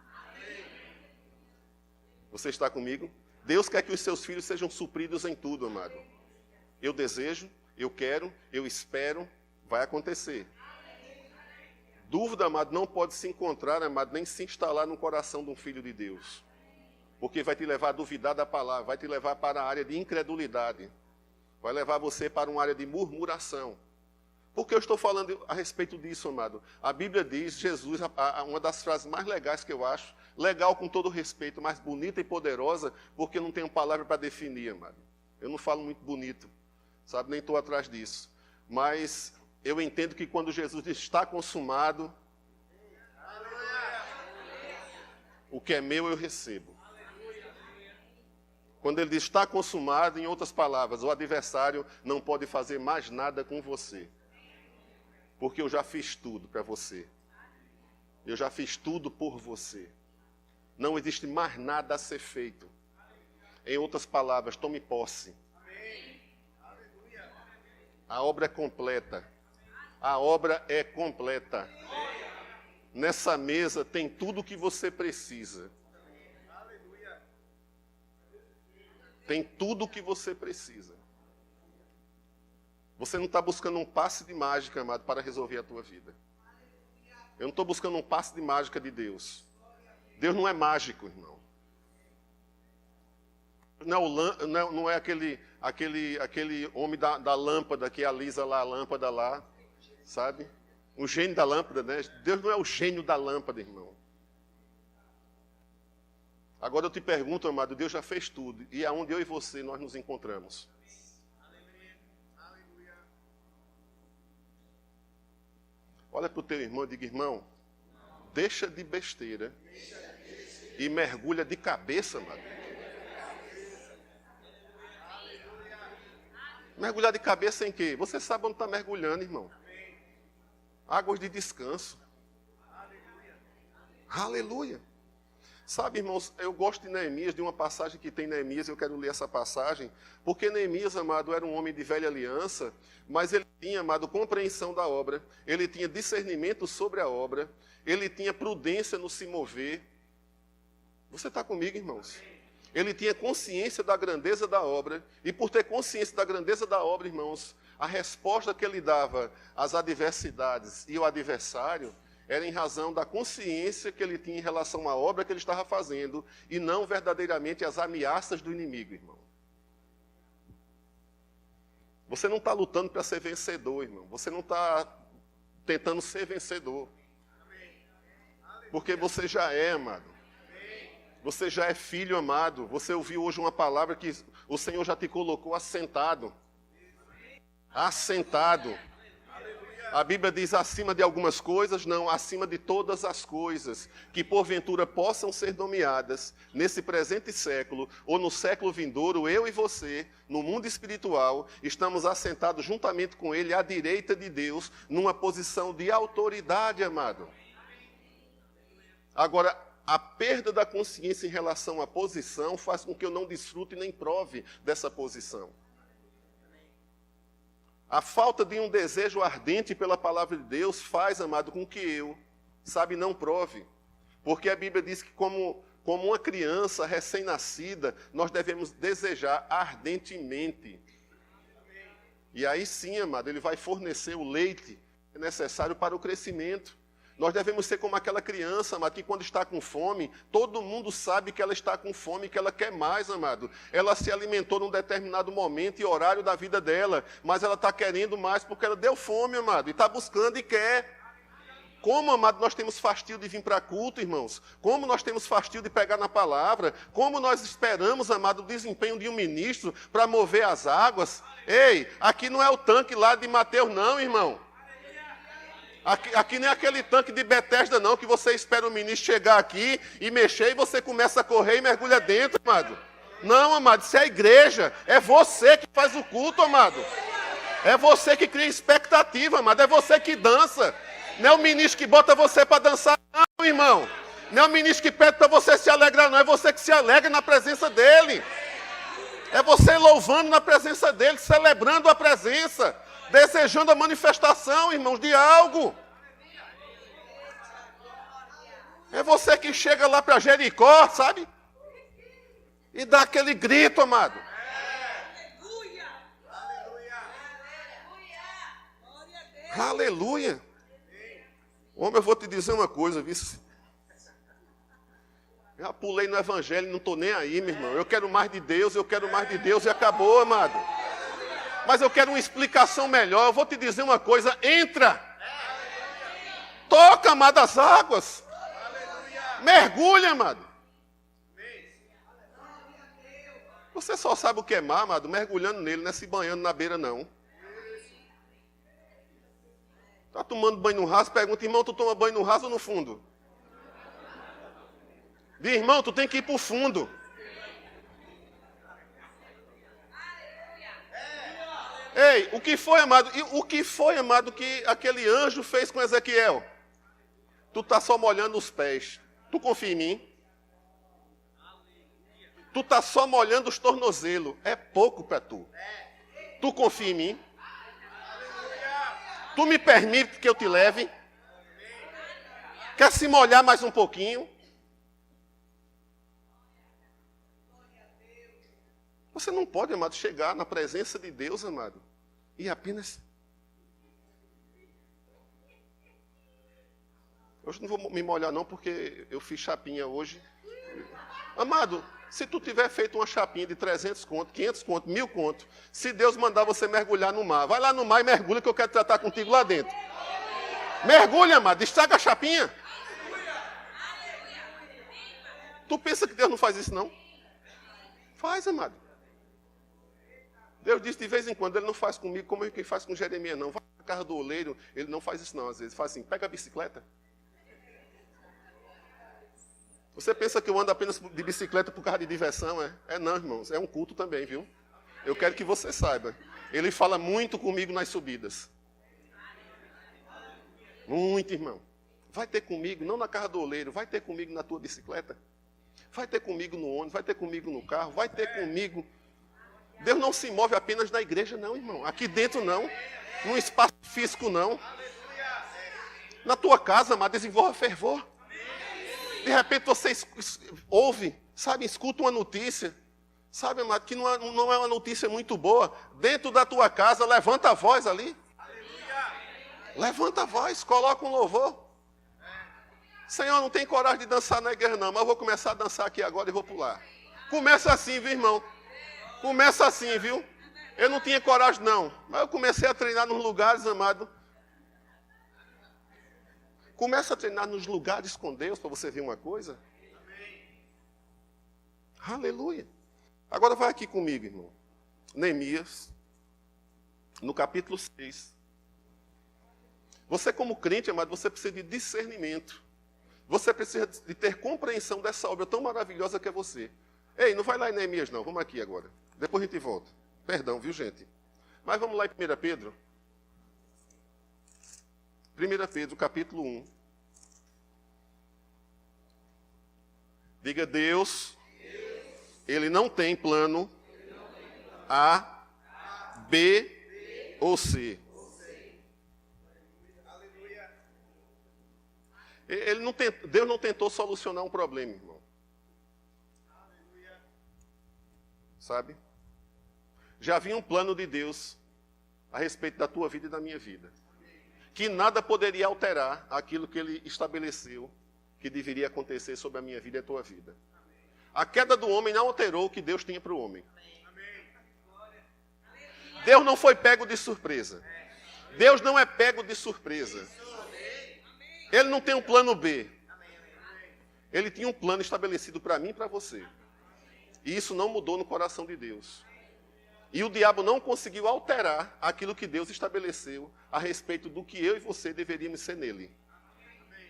Você está comigo? Deus quer que os seus filhos sejam supridos em tudo, amado. Eu desejo, eu quero, eu espero, vai acontecer. Dúvida, amado, não pode se encontrar, amado, nem se instalar no coração de um filho de Deus. Porque vai te levar a duvidar da palavra, vai te levar para a área de incredulidade. Vai levar você para uma área de murmuração. Por que eu estou falando a respeito disso, amado? A Bíblia diz, Jesus, uma das frases mais legais que eu acho, legal com todo respeito, mas bonita e poderosa, porque eu não tenho palavra para definir, amado. Eu não falo muito bonito, sabe? Nem estou atrás disso. Mas eu entendo que quando Jesus diz, está consumado, o que é meu eu recebo. Quando ele diz, está consumado, em outras palavras, o adversário não pode fazer mais nada com você. Porque eu já fiz tudo para você. Eu já fiz tudo por você. Não existe mais nada a ser feito. Em outras palavras, tome posse. A obra é completa. A obra é completa. Nessa mesa tem tudo o que você precisa. Tem tudo o que você precisa. Você não está buscando um passe de mágica, amado, para resolver a tua vida. Eu não estou buscando um passe de mágica de Deus. Deus não é mágico, irmão. Não é aquele homem da lâmpada que alisa lá a lâmpada lá, sabe? O gênio da lâmpada, né? Deus não é o gênio da lâmpada, irmão. Agora eu te pergunto, amado, Deus já fez tudo. E aonde eu e você nós nos encontramos? Olha para o teu irmão e diga, irmão, deixa de besteira e mergulha de cabeça, amado. Mergulhar de cabeça em quê? Você sabe onde está mergulhando, irmão. Águas de descanso. Aleluia. Sabe, irmãos, eu gosto de Neemias, de uma passagem que tem Neemias, eu quero ler essa passagem, porque Neemias, amado, era um homem de velha aliança, mas ele tinha, amado, compreensão da obra, ele tinha discernimento sobre a obra, ele tinha prudência no se mover. Você está comigo, irmãos? Ele tinha consciência da grandeza da obra, e por ter consciência da grandeza da obra, irmãos, a resposta que ele dava às adversidades e ao adversário era em razão da consciência que ele tinha em relação à obra que ele estava fazendo, e não verdadeiramente às ameaças do inimigo, irmão. Você não está lutando para ser vencedor, irmão. Você não está tentando ser vencedor. Porque você já é, amado. Você já é filho amado. Você ouviu hoje uma palavra que o Senhor já te colocou assentado. Assentado. A Bíblia diz acima de algumas coisas, não, acima de todas as coisas, que porventura possam ser nomeadas nesse presente século, ou no século vindouro, eu e você, no mundo espiritual, estamos assentados juntamente com Ele, à direita de Deus, numa posição de autoridade, amado. Agora, a perda da consciência em relação à posição faz com que eu não desfrute nem prove dessa posição. A falta de um desejo ardente pela palavra de Deus faz, amado, com que eu, não prove. Porque a Bíblia diz que como uma criança recém-nascida, nós devemos desejar ardentemente. E aí sim, amado, ele vai fornecer o leite necessário para o crescimento. Nós devemos ser como aquela criança, amado, que quando está com fome, todo mundo sabe que ela está com fome, que ela quer mais, amado. Ela se alimentou num determinado momento e horário da vida dela, mas ela está querendo mais porque ela deu fome, amado, e está buscando e quer. Como, amado, nós temos fastio de vir para culto, irmãos? Como nós temos fastio de pegar na palavra? Como nós esperamos, amado, o desempenho de um ministro para mover as águas? Ei, aqui não é o tanque lá de Mateus, não, irmão. Aqui nem é aquele tanque de Betesda, não, que você espera o ministro chegar aqui e mexer e você começa a correr e mergulha dentro, amado. Não, amado, isso é a igreja. É você que faz o culto, amado. É você que cria expectativa, amado. É você que dança. Não é o ministro que bota você para dançar, não, irmão. Não é o ministro que pede para você se alegrar, não. É você que se alegra na presença dele. É você louvando na presença dele, celebrando a presença. Desejando a manifestação, irmãos, de algo. É você que chega lá para Jericó, sabe? E dá aquele grito, amado. Aleluia. Aleluia. Homem, eu vou te dizer uma coisa, viu? Já pulei no evangelho, não estou nem aí, meu irmão. Eu quero mais de Deus e acabou, amado. Mas eu quero uma explicação melhor. Eu vou te dizer uma coisa. Entra. Toca, amado, as águas. Mergulha, amado. Você só sabe o que é mar, amado, mergulhando nele, não é se banhando na beira, não. Está tomando banho no raso, pergunta, irmão, tu toma banho no raso ou no fundo? Diz, irmão, tu tem que ir para o fundo. Ei, o que foi, amado? E o que foi, amado, que aquele anjo fez com Ezequiel? Tu está só molhando os pés. Tu confia em mim? Tu está só molhando os tornozelos. É pouco para tu. Tu confia em mim? Tu me permite que eu te leve? Quer se molhar mais um pouquinho? Você não pode, amado, chegar na presença de Deus, amado, e apenas... Hoje não vou me molhar não, porque eu fiz chapinha hoje. Amado, se tu tiver feito uma chapinha de 300 conto, 500 conto, 1000 conto, se Deus mandar você mergulhar no mar, vai lá no mar e mergulha que eu quero tratar contigo lá dentro. Mergulha, amado, estraga a chapinha. Tu pensa que Deus não faz isso, não? Faz, amado. Deus diz de vez em quando, ele não faz comigo como ele faz com Jeremias, não. Vai na casa do oleiro, ele não faz isso não, às vezes. Faz assim, pega a bicicleta. Você pensa que eu ando apenas de bicicleta por causa de diversão, é? É não, irmãos, é um culto também, viu? Eu quero que você saiba. Ele fala muito comigo nas subidas. Muito, irmão. Vai ter comigo, não na casa do oleiro, vai ter comigo na tua bicicleta. Vai ter comigo no ônibus, vai ter comigo no carro, vai ter comigo... Deus não se move apenas na igreja, não, irmão. Aqui dentro, não. Num espaço físico, não. Na tua casa, amado, desenvolva fervor. De repente, você ouve, Sabe, escuta uma notícia, sabe, amado, que não é uma notícia muito boa. Dentro da tua casa, levanta a voz ali. Levanta a voz, coloca um louvor. Senhor, não tem coragem de dançar na igreja não, mas eu vou começar a dançar aqui agora e vou pular. Começa assim, viu, irmão? Começa assim, viu? Eu não tinha coragem não, mas eu comecei a treinar nos lugares, amado. Começa a treinar nos lugares com Deus para você ver uma coisa. Aleluia. Agora vai aqui comigo, irmão. Neemias, no capítulo 6. Você como crente, amado, você precisa de discernimento. Você precisa de ter compreensão dessa obra tão maravilhosa que é você. Ei, não vai lá em Neemias não, vamos aqui agora. Depois a gente volta. Perdão, viu, gente? Mas vamos lá em 1 Pedro. 1 Pedro, capítulo 1. Diga, Deus, Ele não tem plano A, B ou C. Deus não tentou solucionar um problema, irmão. Sabe? Já havia um plano de Deus a respeito da tua vida e da minha vida. Que nada poderia alterar aquilo que Ele estabeleceu que deveria acontecer sobre a minha vida e a tua vida. A queda do homem não alterou o que Deus tinha para o homem. Deus não foi pego de surpresa. Deus não é pego de surpresa. Ele não tem um plano B. Ele tinha um plano estabelecido para mim e para você. E isso não mudou no coração de Deus. E o diabo não conseguiu alterar aquilo que Deus estabeleceu a respeito do que eu e você deveríamos ser nele.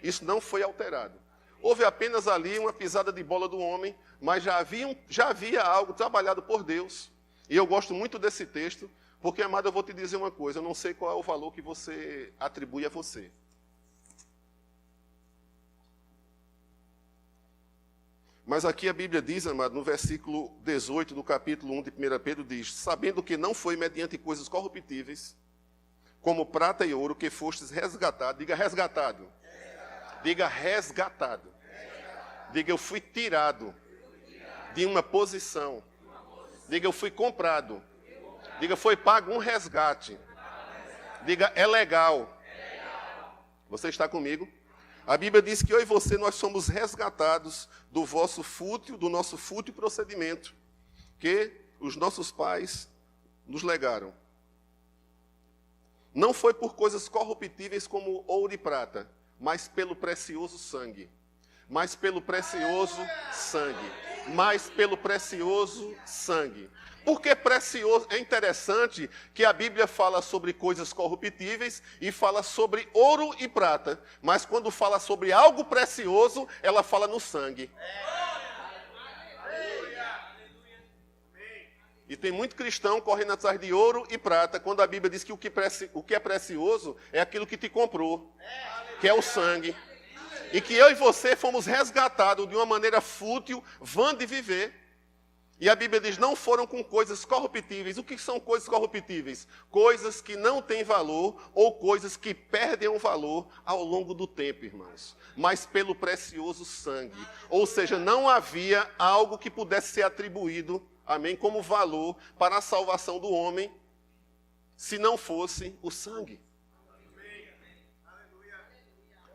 Isso não foi alterado. Houve apenas ali uma pisada de bola do homem, mas já havia algo trabalhado por Deus. E eu gosto muito desse texto, porque, amado, eu vou te dizer uma coisa, eu não sei qual é o valor que você atribui a você. Mas aqui a Bíblia diz, amado, no versículo 18 do capítulo 1 de 1 Pedro, diz: sabendo que não foi mediante coisas corruptíveis, como prata e ouro, que fostes resgatado. Diga resgatado. Diga resgatado. Diga eu fui tirado de uma posição. Diga eu fui comprado. Diga foi pago um resgate. Diga é legal. Você está comigo? A Bíblia diz que eu e você, nós somos resgatados do nosso fútil procedimento que os nossos pais nos legaram. Não foi por coisas corruptíveis como ouro e prata, mas pelo precioso sangue. Mas pelo precioso sangue. Mas pelo precioso sangue. Porque precioso, é interessante que a Bíblia fala sobre coisas corruptíveis e fala sobre ouro e prata. Mas quando fala sobre algo precioso, ela fala no sangue. E tem muito cristão correndo atrás de ouro e prata, quando a Bíblia diz que o que é precioso é aquilo que te comprou, que é o sangue. E que eu e você fomos resgatados de uma maneira fútil, vã de viver. E a Bíblia diz, não foram com coisas corruptíveis. O que são coisas corruptíveis? Coisas que não têm valor ou coisas que perdem o valor ao longo do tempo, irmãos. Mas pelo precioso sangue. Ou seja, não havia algo que pudesse ser atribuído, amém, como valor para a salvação do homem, se não fosse o sangue.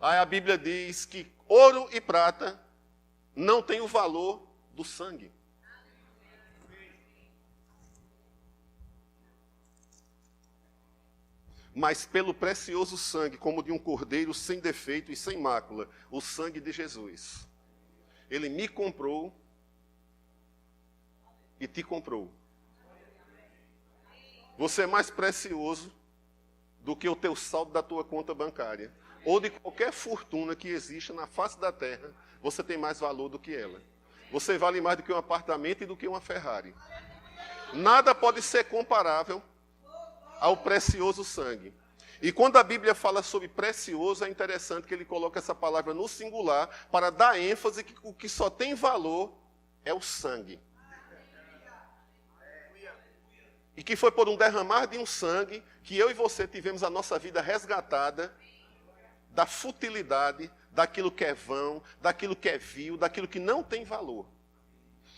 Aí a Bíblia diz que ouro e prata não têm o valor do sangue. Mas pelo precioso sangue, como de um cordeiro sem defeito e sem mácula, o sangue de Jesus. Ele me comprou e te comprou. Você é mais precioso do que o teu saldo da tua conta bancária. Ou de qualquer fortuna que exista na face da terra, você tem mais valor do que ela. Você vale mais do que um apartamento e do que uma Ferrari. Nada pode ser comparável ao precioso sangue. E quando a Bíblia fala sobre precioso, é interessante que ele coloca essa palavra no singular para dar ênfase que o que só tem valor é o sangue. E que foi por um derramar de um sangue que eu e você tivemos a nossa vida resgatada da futilidade, daquilo que é vão, daquilo que é vil, daquilo que não tem valor.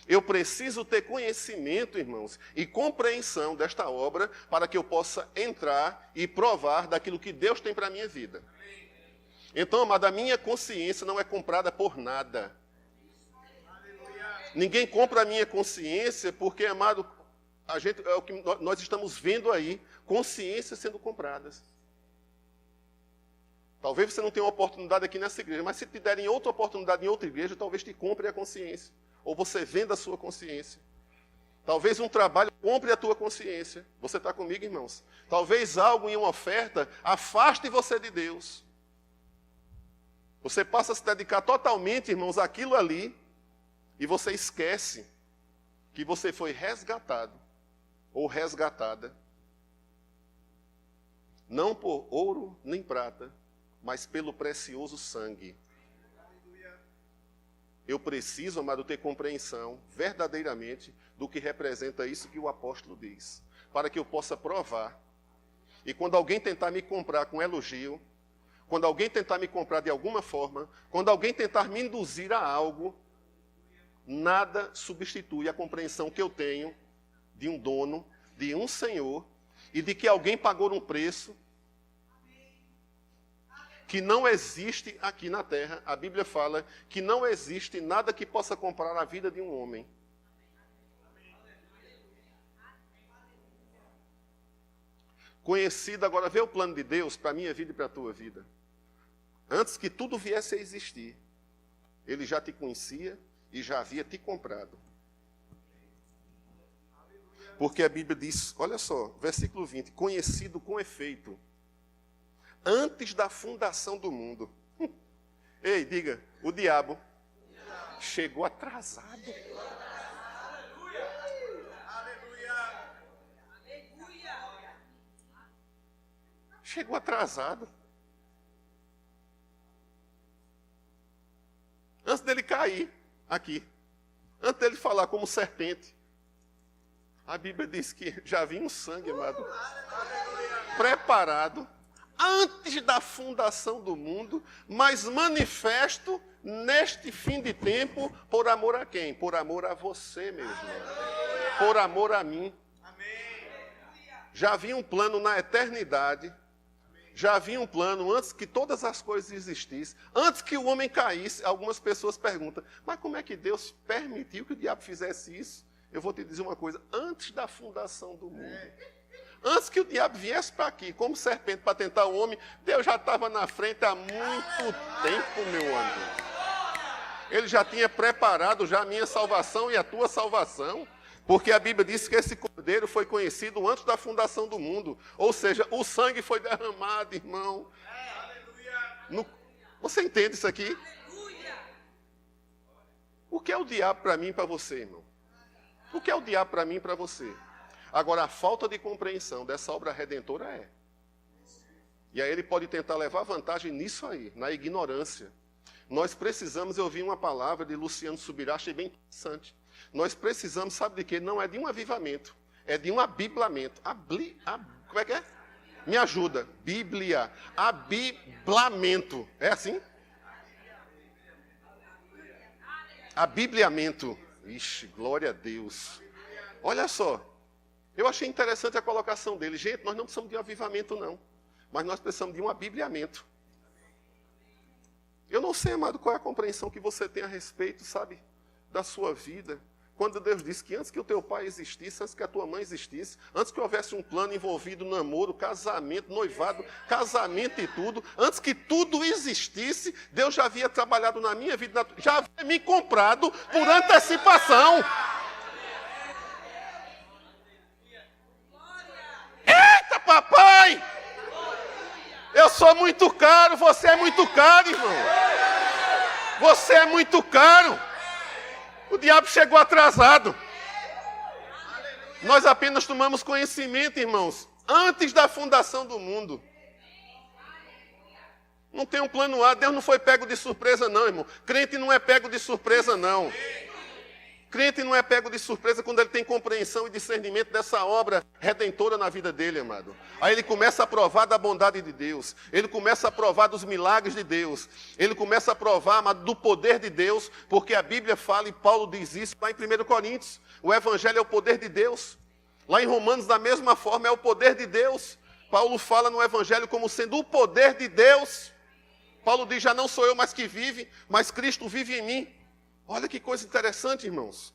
Eu preciso ter conhecimento, irmãos, e compreensão desta obra para que eu possa entrar e provar daquilo que Deus tem para a minha vida. Então, amado, a minha consciência não é comprada por nada. Ninguém compra a minha consciência porque, amado, é o que nós estamos vendo aí, consciências sendo compradas. Talvez você não tenha uma oportunidade aqui nessa igreja, mas se te derem outra oportunidade em outra igreja, talvez te compre a consciência. Ou você venda a sua consciência. Talvez um trabalho compre a tua consciência. Você está comigo, irmãos? Talvez algo em uma oferta afaste você de Deus. Você passa a se dedicar totalmente, irmãos, àquilo ali, e você esquece que você foi resgatado ou resgatada, não por ouro nem prata, mas pelo precioso sangue. Eu preciso, amado, ter compreensão verdadeiramente do que representa isso que o apóstolo diz, para que eu possa provar. E quando alguém tentar me comprar com elogio, quando alguém tentar me comprar de alguma forma, quando alguém tentar me induzir a algo, nada substitui a compreensão que eu tenho de um dono, de um Senhor, e de que alguém pagou um preço que não existe aqui na terra. A Bíblia fala que não existe nada que possa comprar a vida de um homem. Conhecido, agora vê o plano de Deus para a minha vida e para a tua vida. Antes que tudo viesse a existir, Ele já te conhecia e já havia te comprado. Porque a Bíblia diz, olha só, versículo 20, conhecido com efeito, antes da fundação do mundo. Ei, diga, o diabo chegou atrasado. Chegou atrasado. Antes dele cair aqui, antes dele falar como serpente, a Bíblia diz que já vinha um sangue, amado, preparado, antes da fundação do mundo, mas manifesto neste fim de tempo, por amor a quem? Por amor a você, meu irmão. Por amor a mim. Já havia um plano na eternidade, já havia um plano antes que todas as coisas existissem, antes que o homem caísse. Algumas pessoas perguntam, mas como é que Deus permitiu que o diabo fizesse isso? Eu vou te dizer uma coisa, antes da fundação do mundo, antes que o diabo viesse para aqui, como serpente, para tentar o homem, Deus já estava na frente há muito tempo, meu amigo. Ele já tinha preparado já a minha salvação e a tua salvação. Porque a Bíblia diz que esse cordeiro foi conhecido antes da fundação do mundo. Ou seja, o sangue foi derramado, irmão. Você entende isso aqui? O que é o diabo para mim e para você, irmão? O que é o diabo para mim e para você? Agora, a falta de compreensão dessa obra redentora é. E aí ele pode tentar levar vantagem nisso aí, na ignorância. Nós precisamos, eu ouvi uma palavra de Luciano Subirá, achei bem interessante. Nós precisamos, sabe de quê? Não é de um avivamento, é de um abiblamento. Como é que é? Me ajuda. Bíblia. Abiblamento. É assim? Abibliamento. Ixi, glória a Deus. Olha só. Eu achei interessante a colocação dele. Gente, nós não precisamos de um avivamento, não. Mas nós precisamos de um abibliamento. Eu não sei, amado, qual é a compreensão que você tem a respeito, sabe, da sua vida. Quando Deus disse que antes que o teu pai existisse, antes que a tua mãe existisse, antes que houvesse um plano envolvido namoro, casamento, noivado, casamento e tudo, antes que tudo existisse, Deus já havia trabalhado na minha vida, já havia me comprado por antecipação. Eita, papai! Eu sou muito caro, você é muito caro, irmão. Você é muito caro. O diabo chegou atrasado. Nós apenas tomamos conhecimento, irmãos, antes da fundação do mundo. Não tem um plano A. Deus não foi pego de surpresa, não, irmão. Crente não é pego de surpresa, não. Crente não é pego de surpresa quando ele tem compreensão e discernimento dessa obra redentora na vida dele, amado. Aí ele começa a provar da bondade de Deus. Ele começa a provar dos milagres de Deus. Ele começa a provar, amado, do poder de Deus, porque a Bíblia fala, e Paulo diz isso lá em 1 Coríntios, o Evangelho é o poder de Deus. Lá em Romanos, da mesma forma, é o poder de Deus. Paulo fala no Evangelho como sendo o poder de Deus. Paulo diz, já não sou eu mais que vive, mas Cristo vive em mim. Olha que coisa interessante, irmãos.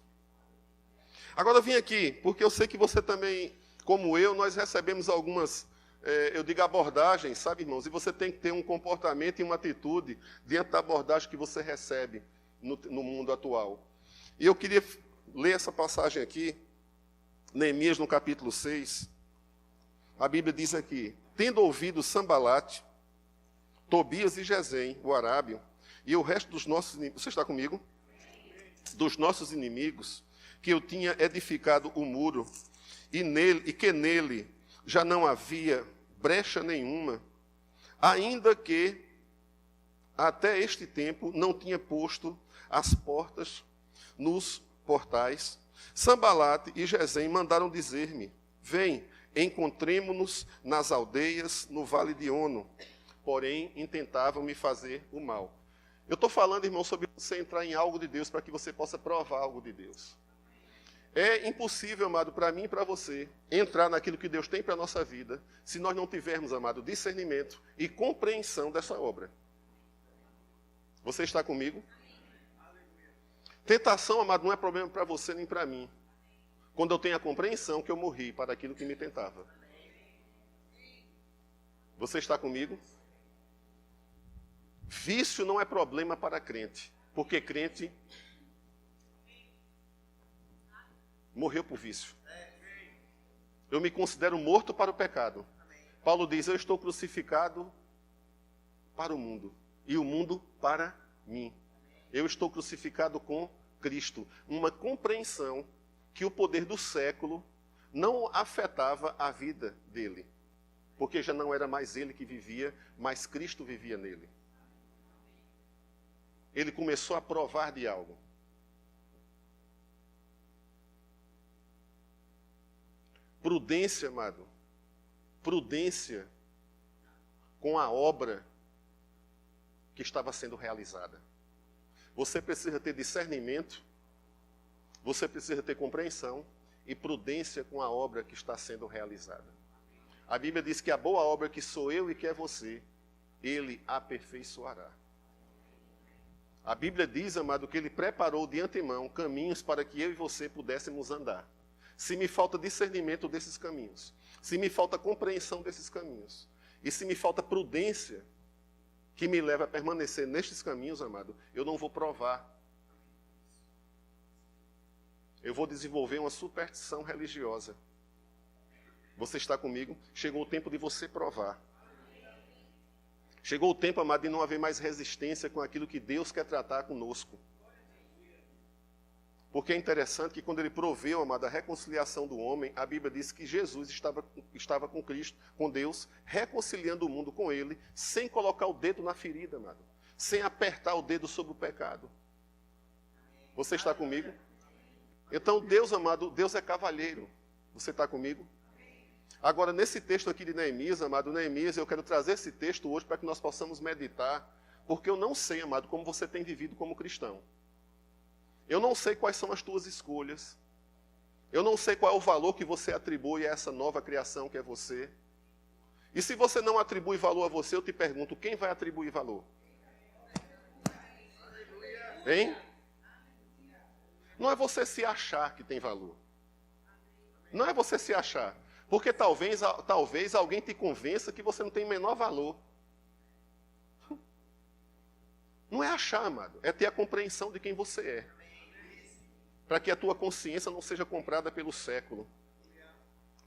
Agora eu vim aqui, porque eu sei que você também, como eu, nós recebemos algumas, abordagens, sabe, irmãos? E você tem que ter um comportamento e uma atitude diante da abordagem que você recebe no mundo atual. E eu queria ler essa passagem aqui, Neemias, no capítulo 6. A Bíblia diz aqui, tendo ouvido Sambalate, Tobias e Gesem, o arábio, e o resto dos nossos inimigos, você está comigo? Dos nossos inimigos, que eu tinha edificado o muro, e que nele já não havia brecha nenhuma, ainda que até este tempo não tinha posto as portas nos portais, Sambalate e Gesem mandaram dizer-me, vem, encontremo-nos nas aldeias no vale de Ono, porém intentavam me fazer o mal. Eu estou falando, irmão, sobre você entrar em algo de Deus para que você possa provar algo de Deus. É impossível, amado, para mim e para você, entrar naquilo que Deus tem para a nossa vida, se nós não tivermos, amado, discernimento e compreensão dessa obra. Você está comigo? Tentação, amado, não é problema para você nem para mim. Quando eu tenho a compreensão que eu morri para aquilo que me tentava. Você está comigo? Vício não é problema para crente, porque crente morreu por vício. Eu me considero morto para o pecado. Paulo diz, eu estou crucificado para o mundo, e o mundo para mim. Eu estou crucificado com Cristo. Uma compreensão que o poder do século não afetava a vida dele, porque já não era mais ele que vivia, mas Cristo vivia nele. Ele começou a provar de algo. Prudência, amado. Prudência com a obra que estava sendo realizada. Você precisa ter discernimento, você precisa ter compreensão e prudência com a obra que está sendo realizada. A Bíblia diz que a boa obra que sou eu e que é você, Ele aperfeiçoará. A Bíblia diz, amado, que Ele preparou de antemão caminhos para que eu e você pudéssemos andar. Se me falta discernimento desses caminhos, se me falta compreensão desses caminhos, e se me falta prudência que me leva a permanecer nestes caminhos, amado, eu não vou provar. Eu vou desenvolver uma superstição religiosa. Você está comigo? Chegou o tempo de você provar. Chegou o tempo, amado, de não haver mais resistência com aquilo que Deus quer tratar conosco. Porque é interessante que quando Ele proveu, amado, a reconciliação do homem, a Bíblia diz que Jesus estava com Cristo, com Deus, reconciliando o mundo com Ele, sem colocar o dedo na ferida, amado. Sem apertar o dedo sobre o pecado. Você está comigo? Então, Deus, amado, Deus é cavalheiro. Você está comigo? Agora, nesse texto aqui de Neemias, amado, Neemias, eu quero trazer esse texto hoje para que nós possamos meditar, porque eu não sei, amado, como você tem vivido como cristão. Eu não sei quais são as tuas escolhas. Eu não sei qual é o valor que você atribui a essa nova criação que é você. E se você não atribui valor a você, eu te pergunto, quem vai atribuir valor? Hein? Não é você se achar que tem valor. Não é você se achar. Porque talvez alguém te convença que você não tem o menor valor. Não é achar, amado. É ter a compreensão de quem você é. Para que a tua consciência não seja comprada pelo século.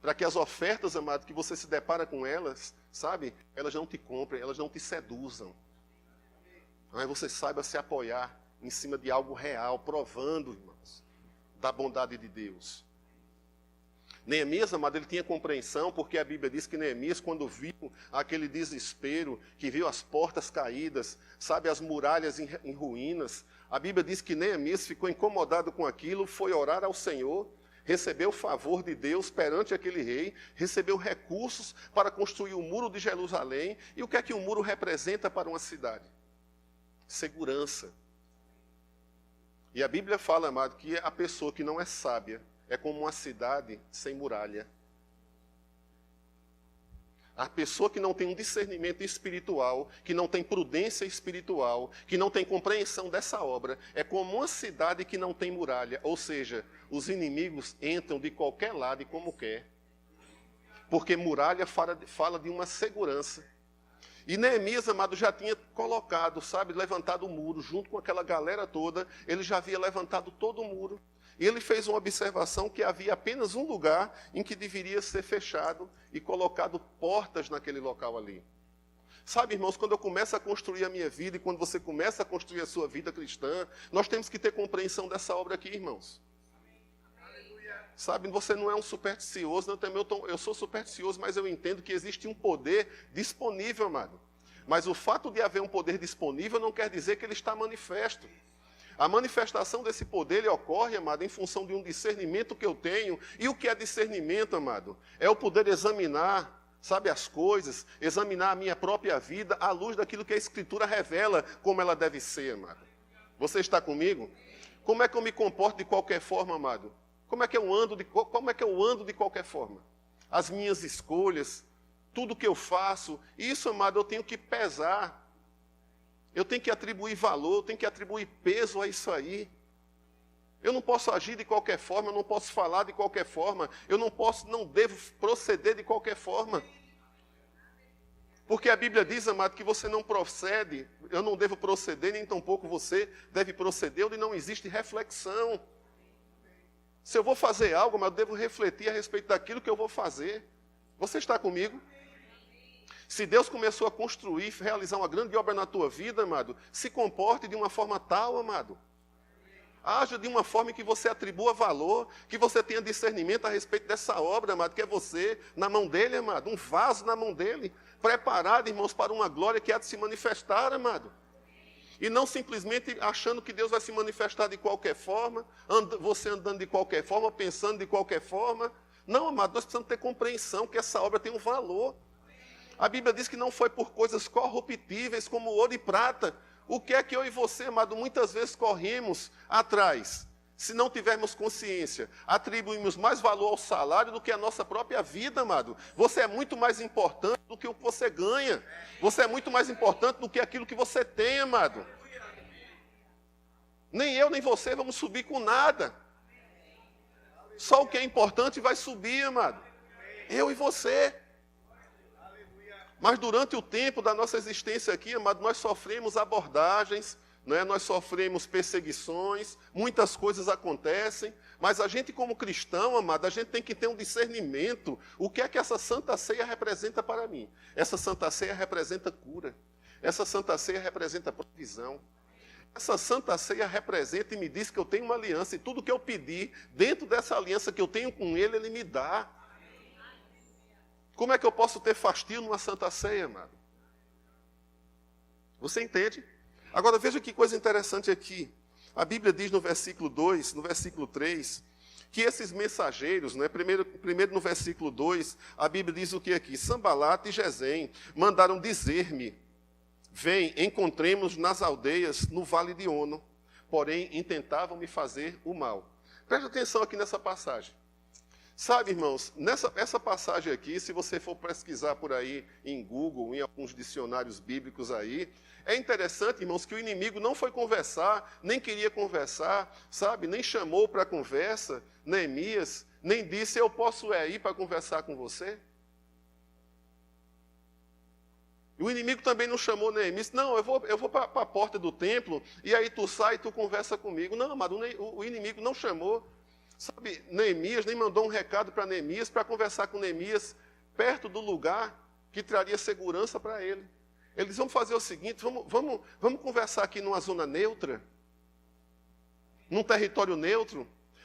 Para que as ofertas, amado, que você se depara com elas, sabe? Elas não te comprem, elas não te seduzam. Mas você saiba se apoiar em cima de algo real, provando, irmãos, da bondade de Deus. Neemias, amado, ele tinha compreensão, porque a Bíblia diz que Neemias, quando viu aquele desespero, que viu as portas caídas, sabe, as muralhas em ruínas, a Bíblia diz que Neemias ficou incomodado com aquilo, foi orar ao Senhor, recebeu o favor de Deus perante aquele rei, recebeu recursos para construir o muro de Jerusalém. E o que é que o muro representa para uma cidade? Segurança. E a Bíblia fala, amado, que a pessoa que não é sábia é como uma cidade sem muralha. A pessoa que não tem um discernimento espiritual, que não tem prudência espiritual, que não tem compreensão dessa obra, é como uma cidade que não tem muralha. Ou seja, os inimigos entram de qualquer lado e como quer. Porque muralha fala de uma segurança. E Neemias, amado, já tinha colocado, sabe, levantado o muro, junto com aquela galera toda, ele já havia levantado todo o muro. E ele fez uma observação que havia apenas um lugar em que deveria ser fechado e colocado portas naquele local ali. Sabe, irmãos, quando eu começo a construir a minha vida e quando você começa a construir a sua vida cristã, nós temos que ter compreensão dessa obra aqui, irmãos. Sabe, você não é um supersticioso, eu sou supersticioso, mas eu entendo que existe um poder disponível, amado. Mas o fato de haver um poder disponível não quer dizer que ele está manifesto. A manifestação desse poder, ele ocorre, amado, em função de um discernimento que eu tenho. E o que é discernimento, amado? É o poder examinar, sabe, as coisas, examinar a minha própria vida à luz daquilo que a Escritura revela como ela deve ser, amado. Você está comigo? Como é que eu me comporto de qualquer forma, amado? Como é que eu ando de qualquer forma? As minhas escolhas, tudo que eu faço, isso, amado, eu tenho que pesar. Eu tenho que atribuir valor, eu tenho que atribuir peso a isso aí. Eu não posso agir de qualquer forma, eu não posso falar de qualquer forma, não devo proceder de qualquer forma. Porque a Bíblia diz, amado, que você não procede, eu não devo proceder, nem tampouco você deve proceder, onde não existe reflexão. Se eu vou fazer algo, mas eu devo refletir a respeito daquilo que eu vou fazer. Você está comigo? Se Deus começou a construir, realizar uma grande obra na tua vida, amado, se comporte de uma forma tal, amado. Haja de uma forma em que você atribua valor, que você tenha discernimento a respeito dessa obra, amado, que é você na mão dele, amado, um vaso na mão dele, preparado, irmãos, para uma glória que há de se manifestar, amado. E não simplesmente achando que Deus vai se manifestar de qualquer forma, você andando de qualquer forma, pensando de qualquer forma. Não, amado, nós precisamos ter compreensão que essa obra tem um valor. A Bíblia diz que não foi por coisas corruptíveis como ouro e prata. O que é que eu e você, amado, muitas vezes corremos atrás? Se não tivermos consciência, atribuímos mais valor ao salário do que à nossa própria vida, amado. Você é muito mais importante do que o que você ganha. Você é muito mais importante do que aquilo que você tem, amado. Nem eu, nem você vamos subir com nada. Só o que é importante vai subir, amado. Eu e você. Mas durante o tempo da nossa existência aqui, amado, nós sofremos abordagens, né? Nós sofremos perseguições, muitas coisas acontecem, mas a gente como cristão, amado, a gente tem que ter um discernimento. O que é que essa Santa Ceia representa para mim? Essa Santa Ceia representa cura. Essa Santa Ceia representa provisão. Essa Santa Ceia representa e me diz que eu tenho uma aliança, e tudo que eu pedir, dentro dessa aliança que eu tenho com Ele, Ele me dá. Como é que eu posso ter fastio numa Santa Ceia, amado? Você entende? Agora veja que coisa interessante aqui. A Bíblia diz no versículo 2, no versículo 3, que esses mensageiros, né, primeiro no versículo 2, a Bíblia diz o que aqui? Sanbalate e Gesem mandaram dizer-me, vem, encontremos nas aldeias no vale de Ono, porém intentavam me fazer o mal. Preste atenção aqui nessa passagem. Sabe, irmãos, essa passagem aqui, se você for pesquisar por aí em Google, em alguns dicionários bíblicos aí, é interessante, irmãos, que o inimigo não foi conversar, nem queria conversar, sabe, nem chamou para conversa Neemias, nem disse, eu posso ir para conversar com você. E o inimigo também não chamou Neemias, não, eu vou para a porta do templo, e aí tu sai e tu conversa comigo. Não, amado, o inimigo não chamou. Sabe, Neemias nem mandou um recado para Neemias para conversar com Neemias perto do lugar que traria segurança para ele. Eles vão fazer o seguinte, vamos conversar aqui numa zona neutra, num território neutro,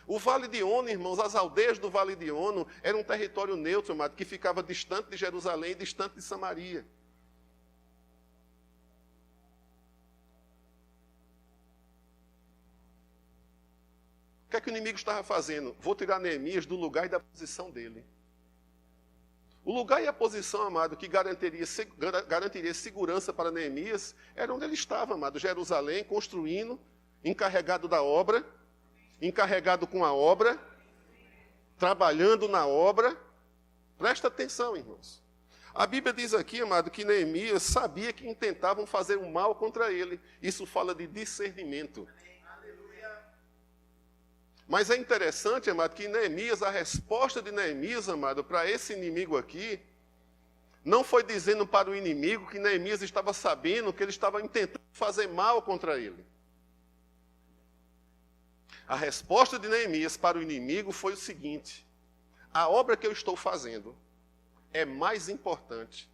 O Vale de Ono, irmãos, as aldeias do Vale de Ono eram um território neutro, amado, que ficava distante de Jerusalém, distante de Samaria. O que é que o inimigo estava fazendo? Vou tirar Neemias do lugar e da posição dele. O lugar e a posição, amado, que garantiria segurança para Neemias, era onde ele estava, amado, Jerusalém, construindo, encarregado da obra, encarregado com a obra, trabalhando na obra. Presta atenção, irmãos. A Bíblia diz aqui, amado, que Neemias sabia que intentavam fazer o mal contra ele. Isso fala de discernimento. Mas é interessante, amado, que Neemias, a resposta de Neemias, amado, para esse inimigo aqui, não foi dizendo para o inimigo que Neemias estava sabendo que ele estava tentando fazer mal contra ele. A resposta de Neemias para o inimigo foi o seguinte: a obra que eu estou fazendo é mais importante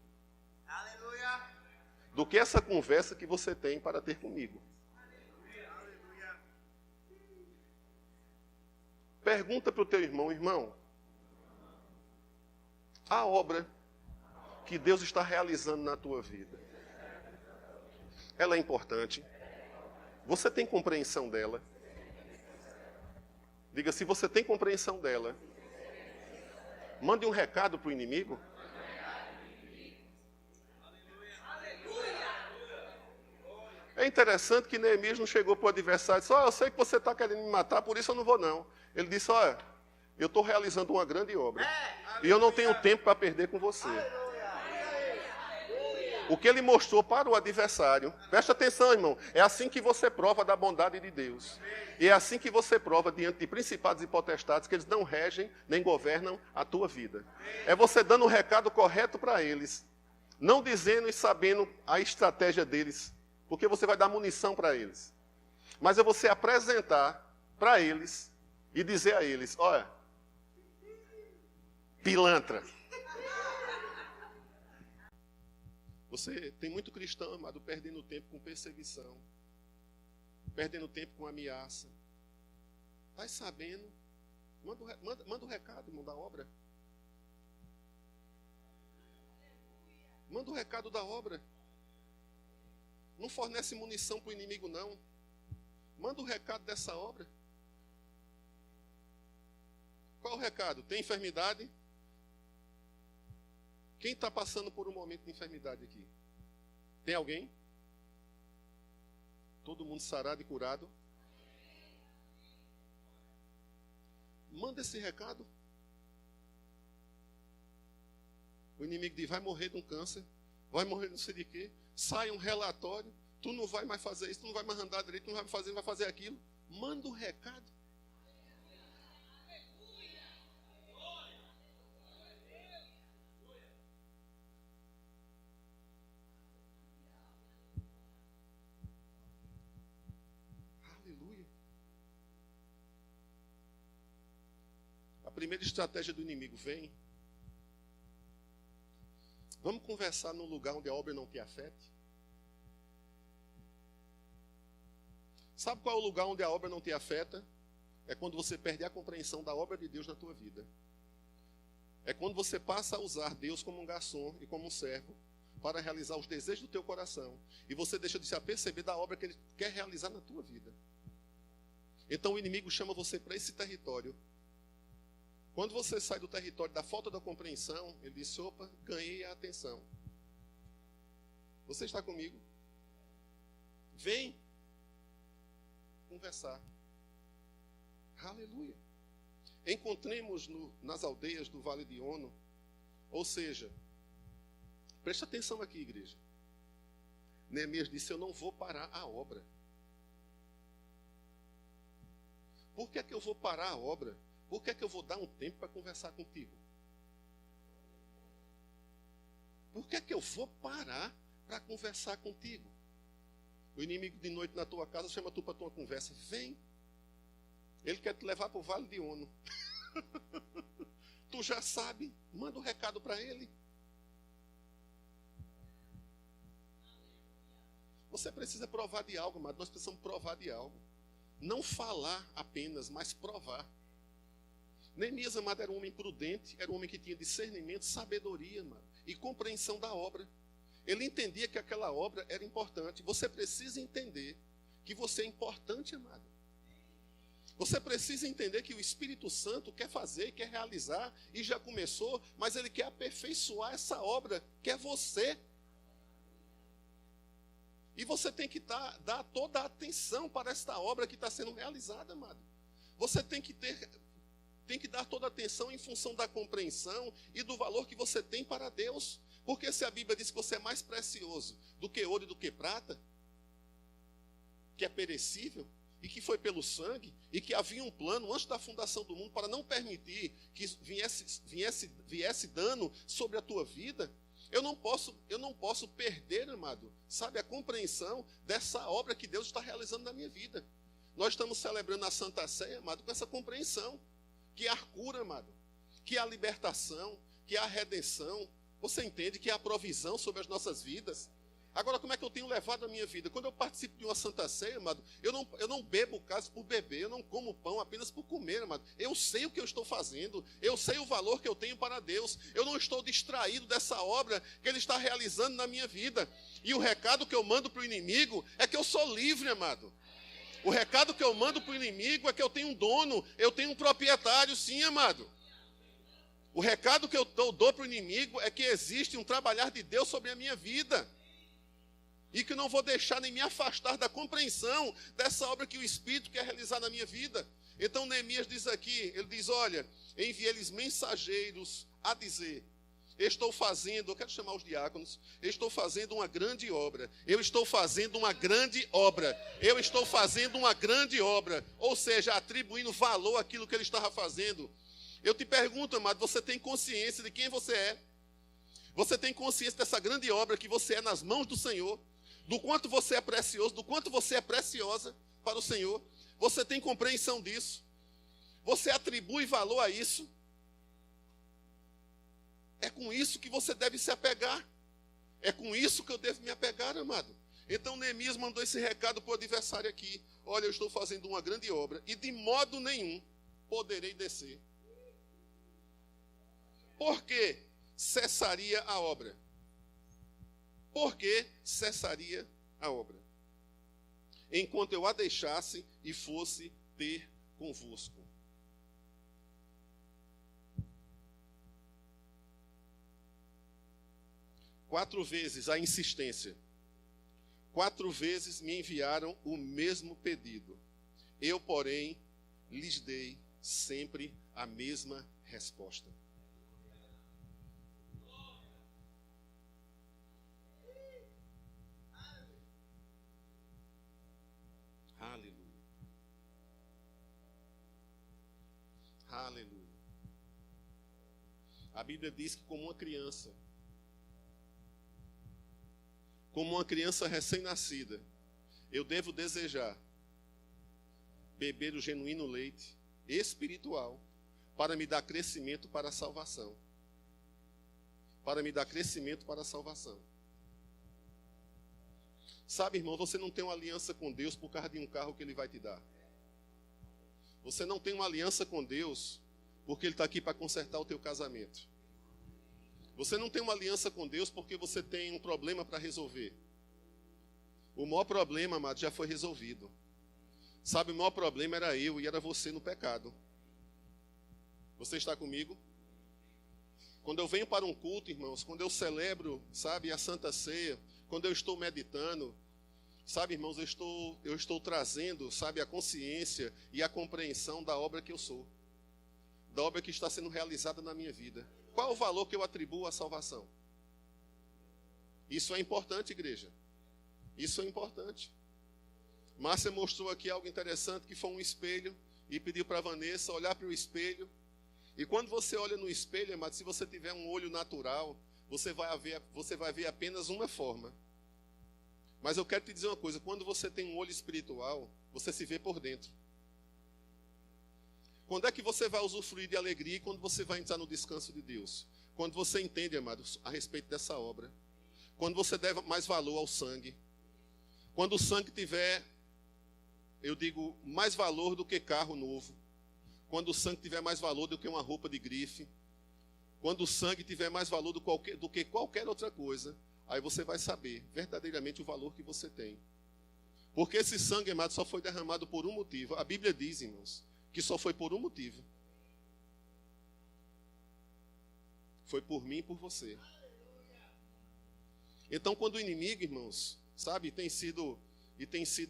do que essa conversa que você tem para ter comigo. Pergunta para o teu irmão: irmão, a obra que Deus está realizando na tua vida, ela é importante? Você tem compreensão dela? Diga, se você tem compreensão dela, mande um recado para o inimigo. É interessante que Neemias não chegou para o adversário e disse: eu sei que você está querendo me matar, por isso eu não vou não. Ele disse: olha, eu estou realizando uma grande obra e eu não tenho tempo para perder com você. O que ele mostrou para o adversário, presta atenção, irmão, é assim que você prova da bondade de Deus. E é assim que você prova diante de principados e potestades que eles não regem nem governam a tua vida. É você dando o recado correto para eles, não dizendo e sabendo a estratégia deles, porque você vai dar munição para eles. Mas é você apresentar para eles e dizer a eles: olha, pilantra. Você tem muito cristão, amado, perdendo tempo com perseguição, perdendo tempo com ameaça. Vai sabendo, manda o recado, irmão, da obra. Manda o recado da obra. Não fornece munição para o inimigo, não. Manda o recado dessa obra. Qual o recado? Tem enfermidade? Quem está passando por um momento de enfermidade aqui? Tem alguém? Todo mundo sarado e curado? Manda esse recado. O inimigo diz: vai morrer de um câncer, vai morrer de não sei de quê. Sai um relatório, tu não vai mais fazer isso, tu não vai mais andar direito, tu não vai fazer aquilo. Manda um recado. A primeira estratégia do inimigo vem. Vamos conversar num lugar onde a obra não te afete? Sabe qual é o lugar onde a obra não te afeta? É quando você perde a compreensão da obra de Deus na tua vida. É quando você passa a usar Deus como um garçom e como um servo para realizar os desejos do teu coração. E você deixa de se aperceber da obra que Ele quer realizar na tua vida. Então o inimigo chama você para esse território. Quando você sai do território da falta da compreensão, ele diz: opa, ganhei a atenção. Você está comigo? Vem conversar. Aleluia. Encontremos nas aldeias do Vale de Ono, ou seja, preste atenção aqui, igreja. Neemias disse: eu não vou parar a obra. Por que é que eu vou parar a obra? Por que é que eu vou dar um tempo para conversar contigo? Por que é que eu vou parar para conversar contigo? O inimigo de noite na tua casa chama tu para tua conversa. Vem. Ele quer te levar para o Vale de Ono. Tu já sabe. Manda um recado para ele. Você precisa provar de algo, mas nós precisamos provar de algo. Não falar apenas, mas provar. Neemias, amado, era um homem prudente, era um homem que tinha discernimento, sabedoria, amado, e compreensão da obra. Ele entendia que aquela obra era importante. Você precisa entender que você é importante, amado. Você precisa entender que o Espírito Santo quer fazer, quer realizar, e já começou, mas ele quer aperfeiçoar essa obra, que é você. E você tem que dar toda a atenção para esta obra que está sendo realizada, amado. Você tem que dar toda a atenção em função da compreensão e do valor que você tem para Deus. Porque se a Bíblia diz que você é mais precioso do que ouro e do que prata, que é perecível, e que foi pelo sangue, e que havia um plano antes da fundação do mundo para não permitir que viesse dano sobre a tua vida, eu não posso perder, amado, sabe, a compreensão dessa obra que Deus está realizando na minha vida. Nós estamos celebrando a Santa Ceia, amado, com essa compreensão, que é a cura, amado, que é a libertação, que é a redenção. Você entende que é a provisão sobre as nossas vidas? Agora, como é que eu tenho levado a minha vida? Quando eu participo de uma Santa Ceia, amado, eu não bebo caso por beber, eu não como pão apenas por comer, amado. Eu sei o que eu estou fazendo, eu sei o valor que eu tenho para Deus. Eu não estou distraído dessa obra que Ele está realizando na minha vida. E o recado que eu mando para o inimigo é que eu sou livre, amado. O recado que eu mando para o inimigo é que eu tenho um dono, eu tenho um proprietário, sim, amado. O recado que eu dou para o inimigo é que existe um trabalhar de Deus sobre a minha vida. E que eu não vou deixar nem me afastar da compreensão dessa obra que o Espírito quer realizar na minha vida. Então Neemias diz aqui, ele diz, olha, enviei-lhes mensageiros a dizer, estou fazendo, eu quero chamar os diáconos, estou fazendo uma grande obra, eu estou fazendo uma grande obra, eu estou fazendo uma grande obra, ou seja, atribuindo valor àquilo que ele estava fazendo. Eu te pergunto, amado, você tem consciência de quem você é? Você tem consciência dessa grande obra que você é nas mãos do Senhor? Do quanto você é precioso, do quanto você é preciosa para o Senhor? Você tem compreensão disso? Você atribui valor a isso? É com isso que você deve se apegar. É com isso que eu devo me apegar, amado. Então Neemias mandou esse recado para o adversário aqui. Olha, eu estou fazendo uma grande obra e de modo nenhum poderei descer. Por que cessaria a obra? Por que cessaria a obra? Enquanto eu a deixasse e fosse ter convosco. Quatro vezes a insistência. 4 vezes me enviaram o mesmo pedido. Eu, porém, lhes dei sempre a mesma resposta. Aleluia. Aleluia. A Bíblia diz que como uma criança recém-nascida, eu devo desejar beber o genuíno leite espiritual para me dar crescimento para a salvação. Para me dar crescimento para a salvação. Sabe, irmão, você não tem uma aliança com Deus por causa de um carro que Ele vai te dar. Você não tem uma aliança com Deus porque Ele está aqui para consertar o teu casamento. Você não tem uma aliança com Deus porque você tem um problema para resolver. O maior problema, amado, já foi resolvido. Sabe, o maior problema era eu e era você no pecado. Você está comigo? Quando eu venho para um culto, irmãos, quando eu celebro, sabe, a Santa Ceia, quando eu estou meditando, sabe, irmãos, eu estou trazendo, sabe, a consciência e a compreensão da obra que eu sou. Da obra que está sendo realizada na minha vida. Qual o valor que eu atribuo à salvação? Isso é importante, igreja. Isso é importante. Márcia mostrou aqui algo interessante, que foi um espelho, e pediu para a Vanessa olhar para o espelho. E quando você olha no espelho, amado, se você tiver um olho natural, você vai ver apenas uma forma. Mas eu quero te dizer uma coisa, quando você tem um olho espiritual, você se vê por dentro. Quando é que você vai usufruir de alegria e quando você vai entrar no descanso de Deus? Quando você entende, amados, a respeito dessa obra. Quando você deve mais valor ao sangue. Quando o sangue tiver, eu digo, mais valor do que carro novo. quando o sangue tiver mais valor do que uma roupa de grife, quando o sangue tiver mais valor do que qualquer outra coisa, aí você vai saber verdadeiramente o valor que você tem. Porque esse sangue, amado, só foi derramado por um motivo. A Bíblia diz, irmãos, que só foi por um motivo. Foi por mim e por você. Então, quando o inimigo, irmãos, sabe, tem sido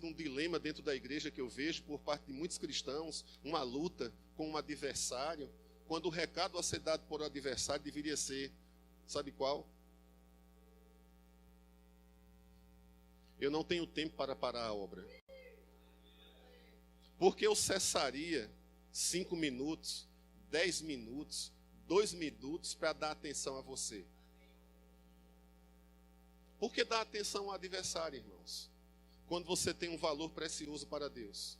um dilema dentro da igreja que eu vejo por parte de muitos cristãos, uma luta com um adversário, quando o recado a ser dado por um adversário deveria ser, sabe qual? Eu não tenho tempo para parar a obra. Porque eu cessaria 5 minutos, 10 minutos, 2 minutos para dar atenção a você. Por que dar atenção ao adversário, irmãos? Quando você tem um valor precioso para Deus.